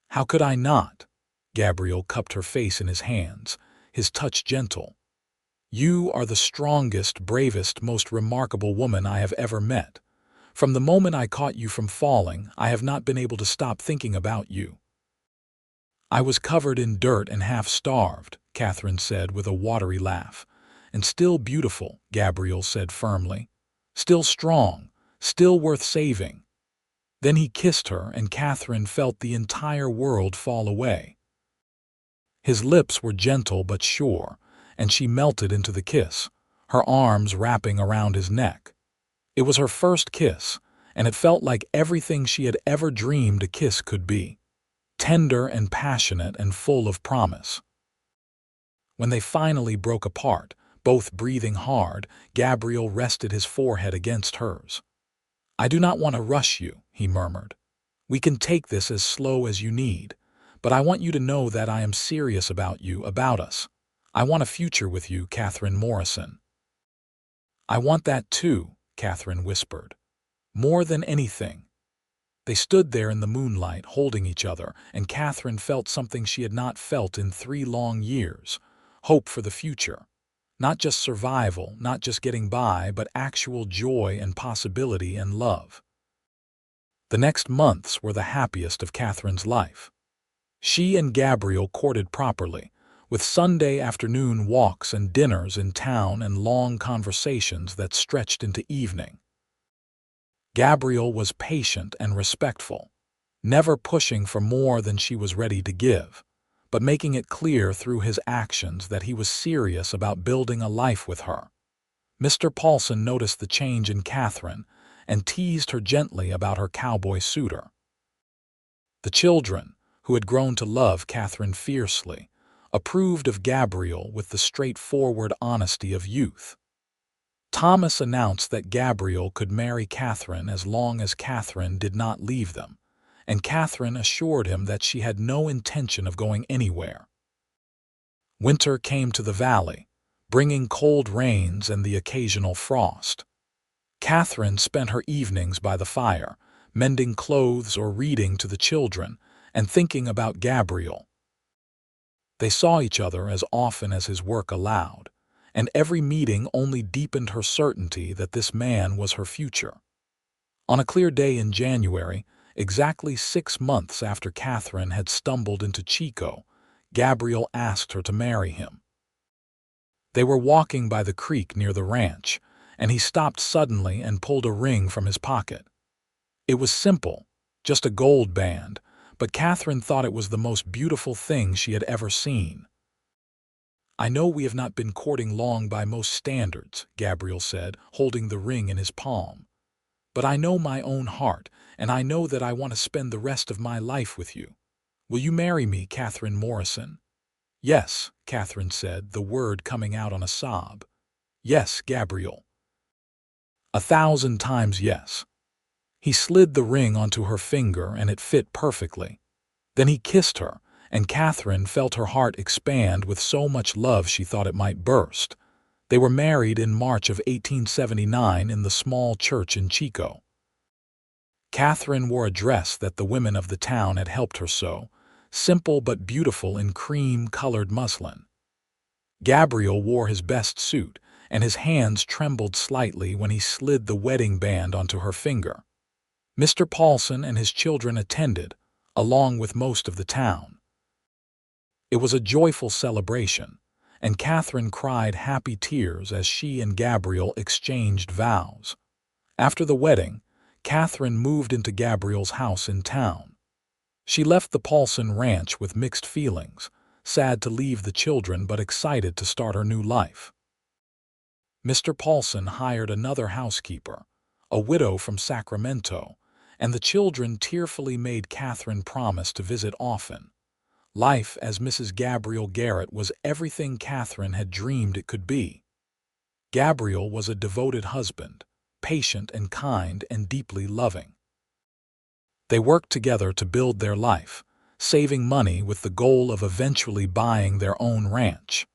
How could I not? Gabriel cupped her face in his hands, his touch gentle. You are the strongest, bravest, most remarkable woman I have ever met. From the moment I caught you from falling, I have not been able to stop thinking about you. I was covered in dirt and half-starved, Katherine said with a watery laugh. And still beautiful, Gabriel said firmly. Still strong, still worth saving. Then he kissed her, and Katherine felt the entire world fall away. His lips were gentle but sure, and she melted into the kiss, her arms wrapping around his neck. It was her first kiss, and it felt like everything she had ever dreamed a kiss could be. Tender and passionate and full of promise. When they finally broke apart, both breathing hard, Gabriel rested his forehead against hers. I do not want to rush you, he murmured. We can take this as slow as you need, but I want you to know that I am serious about you, about us. I want a future with you, Katherine Morrison. I want that too, Katherine whispered. More than anything. They stood there in the moonlight, holding each other, and Katherine felt something she had not felt in 3 long years. Hope for the future. Not just survival, not just getting by, but actual joy and possibility and love. The next months were the happiest of Katherine's life. She and Gabriel courted properly, with Sunday afternoon walks and dinners in town and long conversations that stretched into evening. Gabriel was patient and respectful, never pushing for more than she was ready to give, but making it clear through his actions that he was serious about building a life with her. Mr. Paulson noticed the change in Katherine and teased her gently about her cowboy suitor. The children, who had grown to love Katherine fiercely, approved of Gabriel with the straightforward honesty of youth. Thomas announced that Gabriel could marry Katherine as long as Katherine did not leave them, and Katherine assured him that she had no intention of going anywhere. Winter came to the valley, bringing cold rains and the occasional frost. Katherine spent her evenings by the fire, mending clothes or reading to the children, and thinking about Gabriel. They saw each other as often as his work allowed, and every meeting only deepened her certainty that this man was her future. On a clear day in January, exactly 6 months after Katherine had stumbled into Chico, Gabriel asked her to marry him. They were walking by the creek near the ranch, and he stopped suddenly and pulled a ring from his pocket. It was simple, just a gold band, but Katherine thought it was the most beautiful thing she had ever seen. I know we have not been courting long by most standards, Gabriel said, holding the ring in his palm. But I know my own heart, and I know that I want to spend the rest of my life with you. Will you marry me, Katherine Morrison? Yes, Katherine said, the word coming out on a sob. Yes, Gabriel. 1,000 times yes. He slid the ring onto her finger, and it fit perfectly. Then he kissed her, and Katherine felt her heart expand with so much love she thought it might burst. They were married in March of 1879 in the small church in Chico. Katherine wore a dress that the women of the town had helped her sew, simple but beautiful in cream-colored muslin. Gabriel wore his best suit, and his hands trembled slightly when he slid the wedding band onto her finger. Mr. Paulson and his children attended, along with most of the town. It was a joyful celebration, and Katherine cried happy tears as she and Gabriel exchanged vows. After the wedding, Katherine moved into Gabriel's house in town. She left the Paulson ranch with mixed feelings, sad to leave the children but excited to start her new life. Mr. Paulson hired another housekeeper, a widow from Sacramento, and the children tearfully made Katherine promise to visit often. Life as Mrs. Gabriel Garrett was everything Katherine had dreamed it could be. Gabriel was a devoted husband, patient and kind and deeply loving. They worked together to build their life, saving money with the goal of eventually buying their own ranch.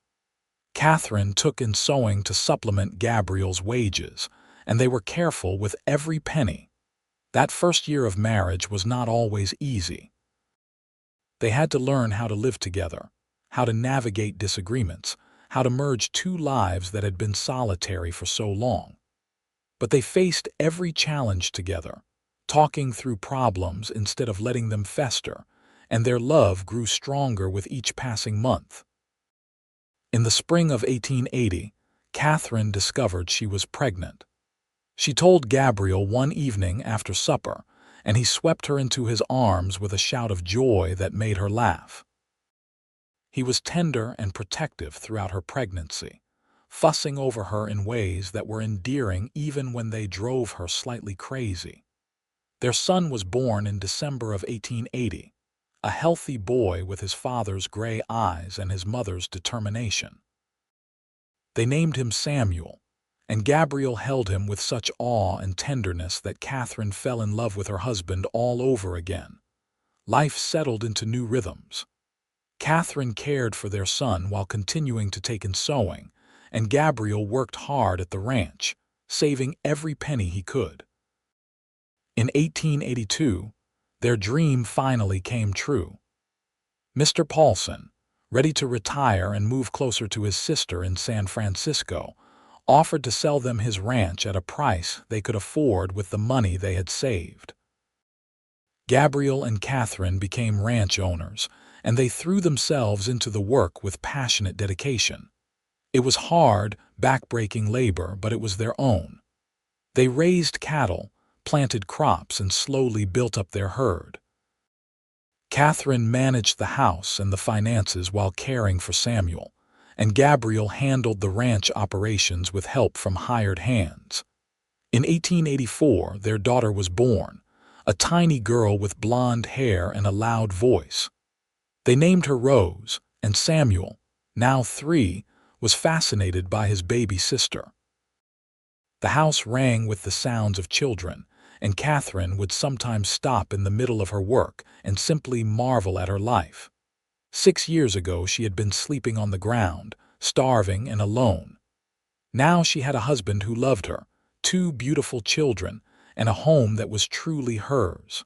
Katherine took in sewing to supplement Gabriel's wages, and they were careful with every penny. That first year of marriage was not always easy. They had to learn how to live together, how to navigate disagreements, how to merge two lives that had been solitary for so long. But they faced every challenge together, talking through problems instead of letting them fester, and their love grew stronger with each passing month. In the spring of 1880, Katherine discovered she was pregnant. She told Gabriel one evening after supper, and he swept her into his arms with a shout of joy that made her laugh. He was tender and protective throughout her pregnancy, fussing over her in ways that were endearing even when they drove her slightly crazy. Their son was born in December of 1880, a healthy boy with his father's gray eyes and his mother's determination. They named him Samuel, and Gabriel held him with such awe and tenderness that Katherine fell in love with her husband all over again. Life settled into new rhythms. Katherine cared for their son while continuing to take in sewing, and Gabriel worked hard at the ranch, saving every penny he could. In 1882, their dream finally came true. Mr. Paulson, ready to retire and move closer to his sister in San Francisco, offered to sell them his ranch at a price they could afford with the money they had saved. Gabriel and Katherine became ranch owners, and they threw themselves into the work with passionate dedication. It was hard, backbreaking labor, but it was their own. They raised cattle, planted crops, and slowly built up their herd. Katherine managed the house and the finances while caring for Samuel, and Gabriel handled the ranch operations with help from hired hands. In 1884, their daughter was born, a tiny girl with blonde hair and a loud voice. They named her Rose, and Samuel, now 3, was fascinated by his baby sister. The house rang with the sounds of children, and Katherine would sometimes stop in the middle of her work and simply marvel at her life. 6 years ago, she had been sleeping on the ground, starving and alone. Now she had a husband who loved her, 2 beautiful children, and a home that was truly hers.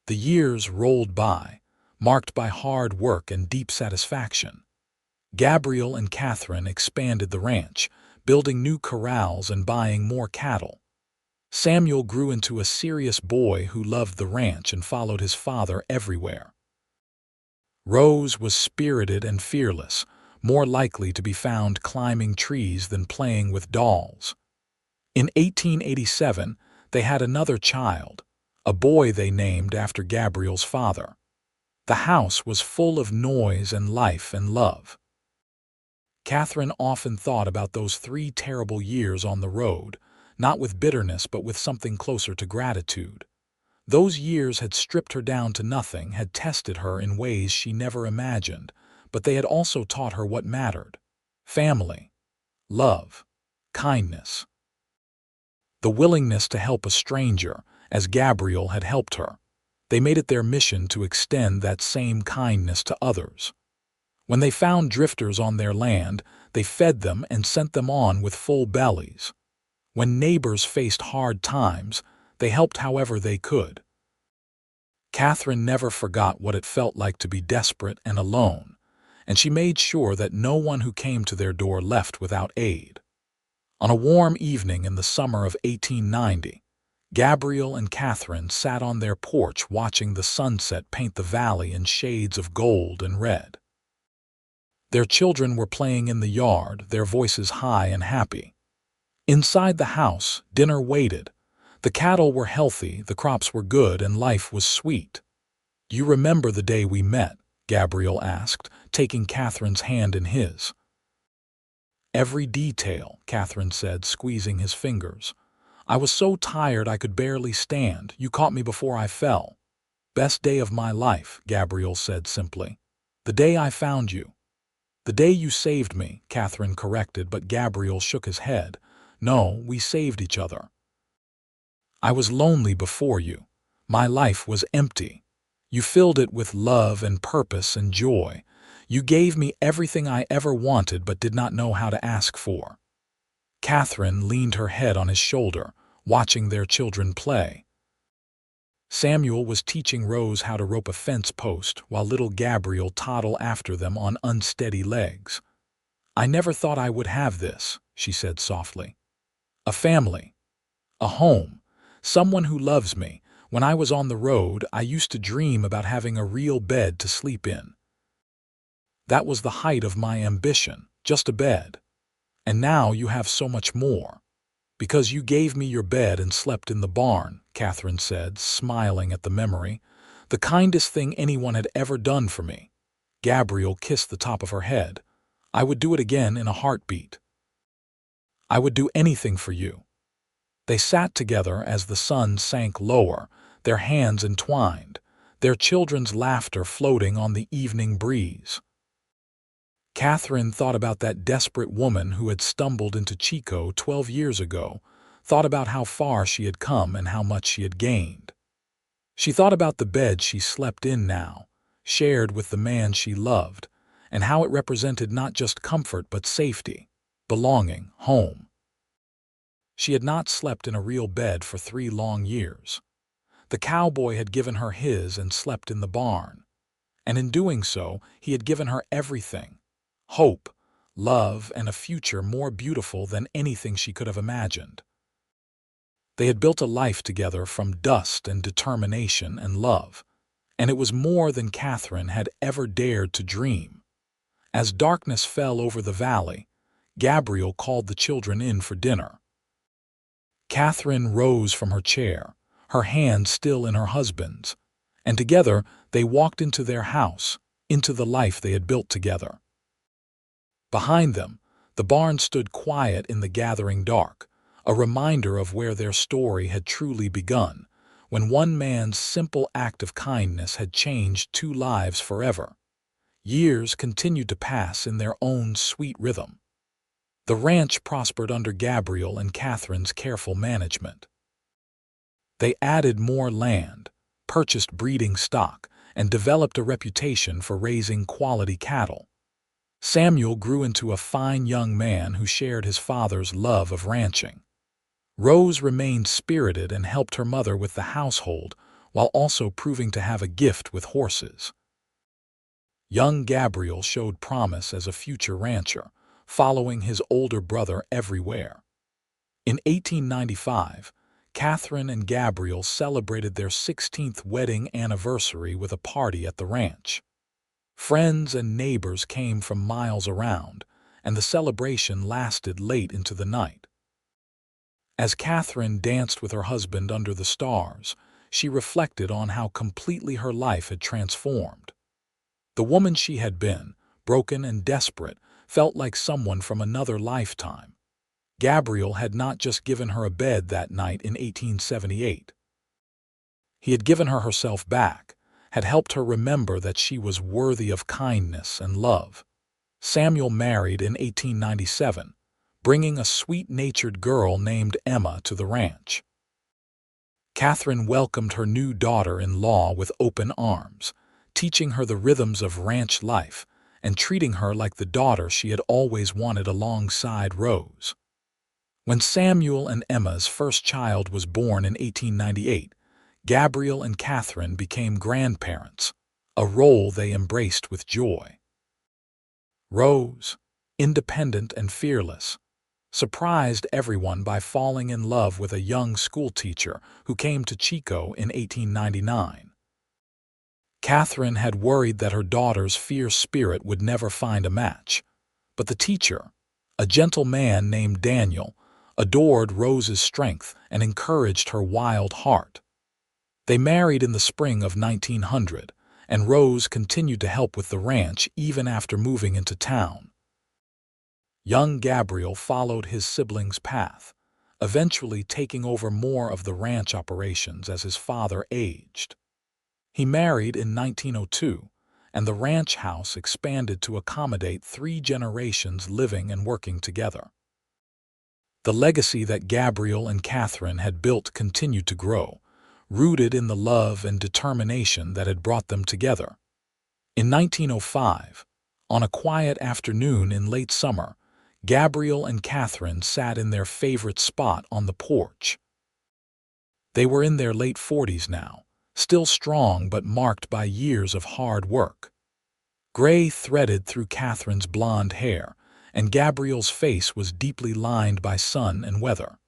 The years rolled by, marked by hard work and deep satisfaction. Gabriel and Katherine expanded the ranch, building new corrals and buying more cattle. Samuel grew into a serious boy who loved the ranch and followed his father everywhere. Rose was spirited and fearless, more likely to be found climbing trees than playing with dolls. In 1887, they had another child, a boy they named after Gabriel's father. The house was full of noise and life and love. Katherine often thought about those 3 terrible years on the road, not with bitterness but with something closer to gratitude. Those years had stripped her down to nothing, had tested her in ways she never imagined, but they had also taught her what mattered: family, love, kindness. The willingness to help a stranger, as Gabriel had helped her. They made it their mission to extend that same kindness to others. When they found drifters on their land, they fed them and sent them on with full bellies. When neighbors faced hard times, they helped however they could. Katherine never forgot what it felt like to be desperate and alone, and she made sure that no one who came to their door left without aid. On a warm evening in the summer of 1890, Gabriel and Katherine sat on their porch watching the sunset paint the valley in shades of gold and red. Their children were playing in the yard, their voices high and happy. Inside the house, dinner waited. The cattle were healthy, the crops were good, and life was sweet. "You remember the day we met?" Gabriel asked, taking Katherine's hand in his. "Every detail," Katherine said, squeezing his fingers. "I was so tired I could barely stand. You caught me before I fell." "Best day of my life," Gabriel said simply. "The day I found you." "The day you saved me," Katherine corrected, but Gabriel shook his head. "No, we saved each other. I was lonely before you. My life was empty. You filled it with love and purpose and joy. You gave me everything I ever wanted but did not know how to ask for." Katherine leaned her head on his shoulder, watching their children play. Samuel was teaching Rose how to rope a fence post while little Gabriel toddled after them on unsteady legs. "I never thought I would have this," she said softly. "A family. A home. Someone who loves me. When I was on the road, I used to dream about having a real bed to sleep in. That was the height of my ambition, just a bed. And now you have so much more. Because you gave me your bed and slept in the barn," Katherine said, smiling at the memory. "The kindest thing anyone had ever done for me." Gabriel kissed the top of her head. "I would do it again in a heartbeat. I would do anything for you." They sat together as the sun sank lower, their hands entwined, their children's laughter floating on the evening breeze. Katherine thought about that desperate woman who had stumbled into Chico 12 years ago, thought about how far she had come and how much she had gained. She thought about the bed she slept in now, shared with the man she loved, and how it represented not just comfort but safety, belonging, home. She had not slept in a real bed for 3 long years. The cowboy had given her his and slept in the barn. And in doing so, he had given her everything: hope, love, and a future more beautiful than anything she could have imagined. They had built a life together from dust and determination and love, and it was more than Katherine had ever dared to dream. As darkness fell over the valley, Gabriel called the children in for dinner. Katherine rose from her chair, her hand still in her husband's, and together they walked into their house, into the life they had built together. Behind them, the barn stood quiet in the gathering dark, a reminder of where their story had truly begun, when one man's simple act of kindness had changed 2 lives forever. Years continued to pass in their own sweet rhythm. The ranch prospered under Gabriel and Katherine's careful management. They added more land, purchased breeding stock, and developed a reputation for raising quality cattle. Samuel grew into a fine young man who shared his father's love of ranching. Rose remained spirited and helped her mother with the household while also proving to have a gift with horses. Young Gabriel showed promise as a future rancher, following his older brother everywhere. In 1895, Katherine and Gabriel celebrated their 16th wedding anniversary with a party at the ranch. Friends and neighbors came from miles around, and the celebration lasted late into the night. As Katherine danced with her husband under the stars, she reflected on how completely her life had transformed. The woman she had been, broken and desperate, felt like someone from another lifetime. Gabriel had not just given her a bed that night in 1878. He had given her herself back, had helped her remember that she was worthy of kindness and love. Samuel married in 1897, bringing a sweet-natured girl named Emma to the ranch. Katherine welcomed her new daughter-in-law with open arms, teaching her the rhythms of ranch life and treating her like the daughter she had always wanted alongside Rose. When Samuel and Emma's first child was born in 1898, Gabriel and Katherine became grandparents, a role they embraced with joy. Rose, independent and fearless, surprised everyone by falling in love with a young schoolteacher who came to Chico in 1899. Katherine had worried that her daughter's fierce spirit would never find a match, but the teacher, a gentle man named Daniel, adored Rose's strength and encouraged her wild heart. They married in the spring of 1900, and Rose continued to help with the ranch even after moving into town. Young Gabriel followed his siblings' path, eventually taking over more of the ranch operations as his father aged. He married in 1902, and the ranch house expanded to accommodate 3 generations living and working together. The legacy that Gabriel and Katherine had built continued to grow, rooted in the love and determination that had brought them together. In 1905, on a quiet afternoon in late summer, Gabriel and Katherine sat in their favorite spot on the porch. They were in their late 40s now, still strong but marked by years of hard work. Gray threaded through Katherine's blonde hair, and Gabriel's face was deeply lined by sun and weather.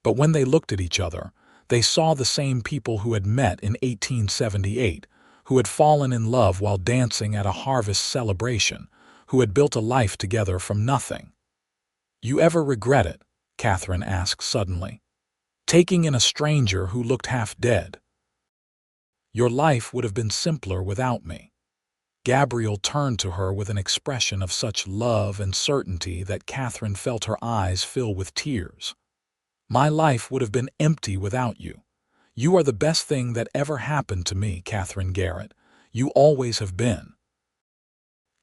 But when they looked at each other, they saw the same people who had met in 1878, who had fallen in love while dancing at a harvest celebration, who had built a life together from nothing. "You ever regret it?" Katherine asked suddenly, taking in a stranger who looked half dead. "Your life would have been simpler without me." Gabriel turned to her with an expression of such love and certainty that Katherine felt her eyes fill with tears. "My life would have been empty without you. You are the best thing that ever happened to me, Katherine Garrett. You always have been.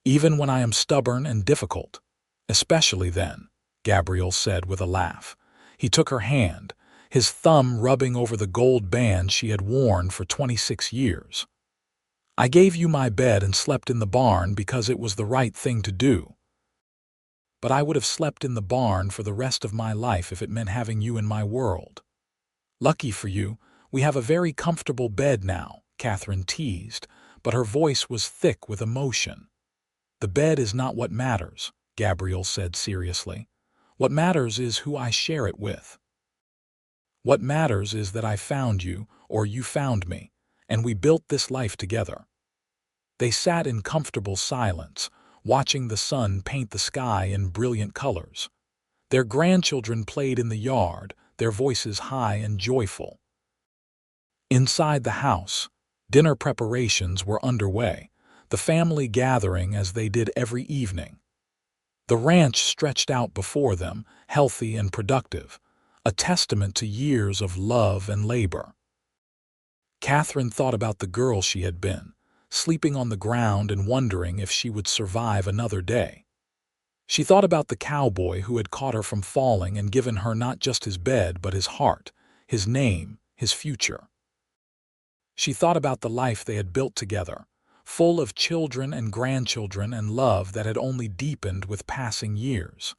Even when I am stubborn and difficult. Especially then," Gabriel said with a laugh. He took her hand, his thumb rubbing over the gold band she had worn for 26 years. "I gave you my bed and slept in the barn because it was the right thing to do. But I would have slept in the barn for the rest of my life if it meant having you in my world. Lucky for you, we have a very comfortable bed now," Katherine teased, but her voice was thick with emotion. "The bed is not what matters," Gabriel said seriously. "What matters is who I share it with. What matters is that I found you, or you found me, and we built this life together." They sat in comfortable silence, watching the sun paint the sky in brilliant colors. Their grandchildren played in the yard, their voices high and joyful. Inside the house, dinner preparations were underway, the family gathering as they did every evening. The ranch stretched out before them, healthy and productive, a testament to years of love and labor. Katherine thought about the girl she had been, sleeping on the ground and wondering if she would survive another day. She thought about the cowboy who had caught her from falling and given her not just his bed but his heart, his name, his future. She thought about the life they had built together, full of children and grandchildren and love that had only deepened with passing years.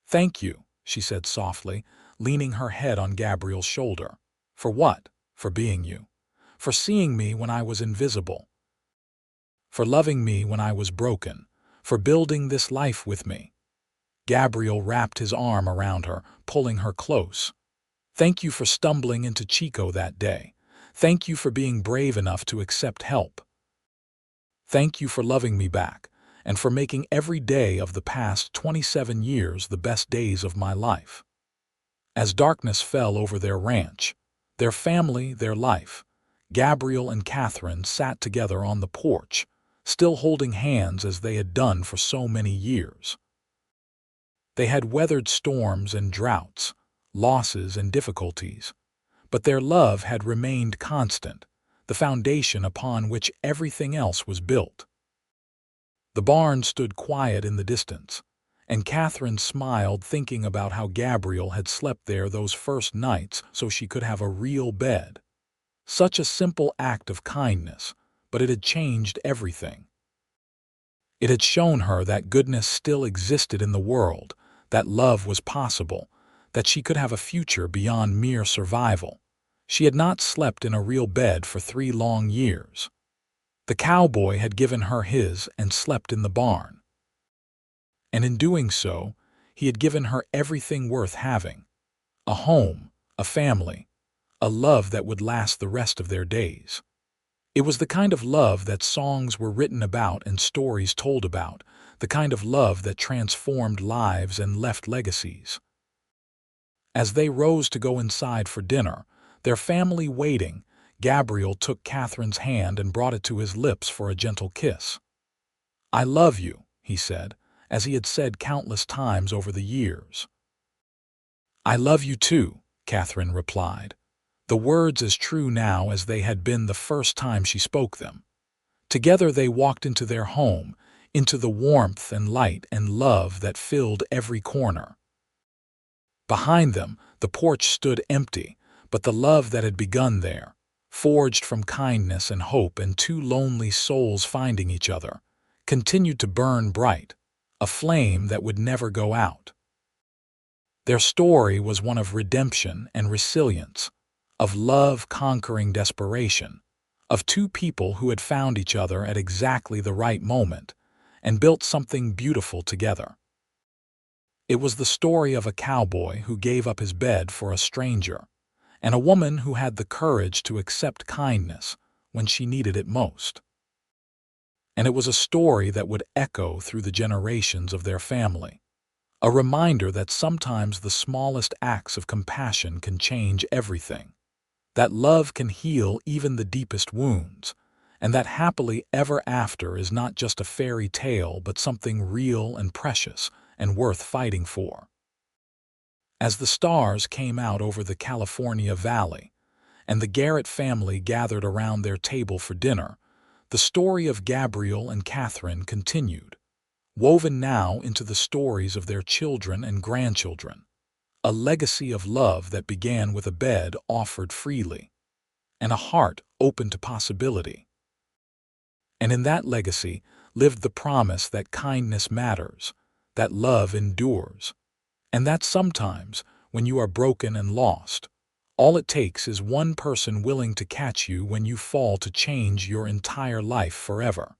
"Thank you," she said softly, leaning her head on Gabriel's shoulder. "For what? For being you. For seeing me when I was invisible. For loving me when I was broken. For building this life with me." Gabriel wrapped his arm around her, pulling her close. "Thank you for stumbling into Chico that day. Thank you for being brave enough to accept help. Thank you for loving me back, and for making every day of the past 27 years the best days of my life." As darkness fell over their ranch, their family, their life, Gabriel and Katherine sat together on the porch, still holding hands as they had done for so many years. They had weathered storms and droughts, losses and difficulties, but their love had remained constant, the foundation upon which everything else was built. The barn stood quiet in the distance, and Katherine smiled thinking about how Gabriel had slept there those first nights so she could have a real bed. Such a simple act of kindness, but it had changed everything. It had shown her that goodness still existed in the world, that love was possible, that she could have a future beyond mere survival. She had not slept in a real bed for 3 long years. The cowboy had given her his and slept in the barn. And in doing so, he had given her everything worth having: a home, a family, a love that would last the rest of their days. It was the kind of love that songs were written about and stories told about, the kind of love that transformed lives and left legacies. As they rose to go inside for dinner, their family waiting, Gabriel took Katherine's hand and brought it to his lips for a gentle kiss. "I love you," he said, as he had said countless times over the years. "I love you too," Katherine replied, the words as true now as they had been the first time she spoke them. Together they walked into their home, into the warmth and light and love that filled every corner. Behind them, the porch stood empty, but the love that had begun there, forged from kindness and hope and 2 lonely souls finding each other, continued to burn bright, a flame that would never go out. Their story was one of redemption and resilience, of love conquering desperation, of two people who had found each other at exactly the right moment and built something beautiful together. It was the story of a cowboy who gave up his bed for a stranger, and a woman who had the courage to accept kindness when she needed it most. And it was a story that would echo through the generations of their family, a reminder that sometimes the smallest acts of compassion can change everything, that love can heal even the deepest wounds, and that happily ever after is not just a fairy tale but something real and precious and worth fighting for. As the stars came out over the California Valley, and the Garrett family gathered around their table for dinner, the story of Gabriel and Katherine continued, woven now into the stories of their children and grandchildren, a legacy of love that began with a bed offered freely and a heart open to possibility. And in that legacy lived the promise that kindness matters, that love endures, and that sometimes, when you are broken and lost, all it takes is one person willing to catch you when you fall to change your entire life forever.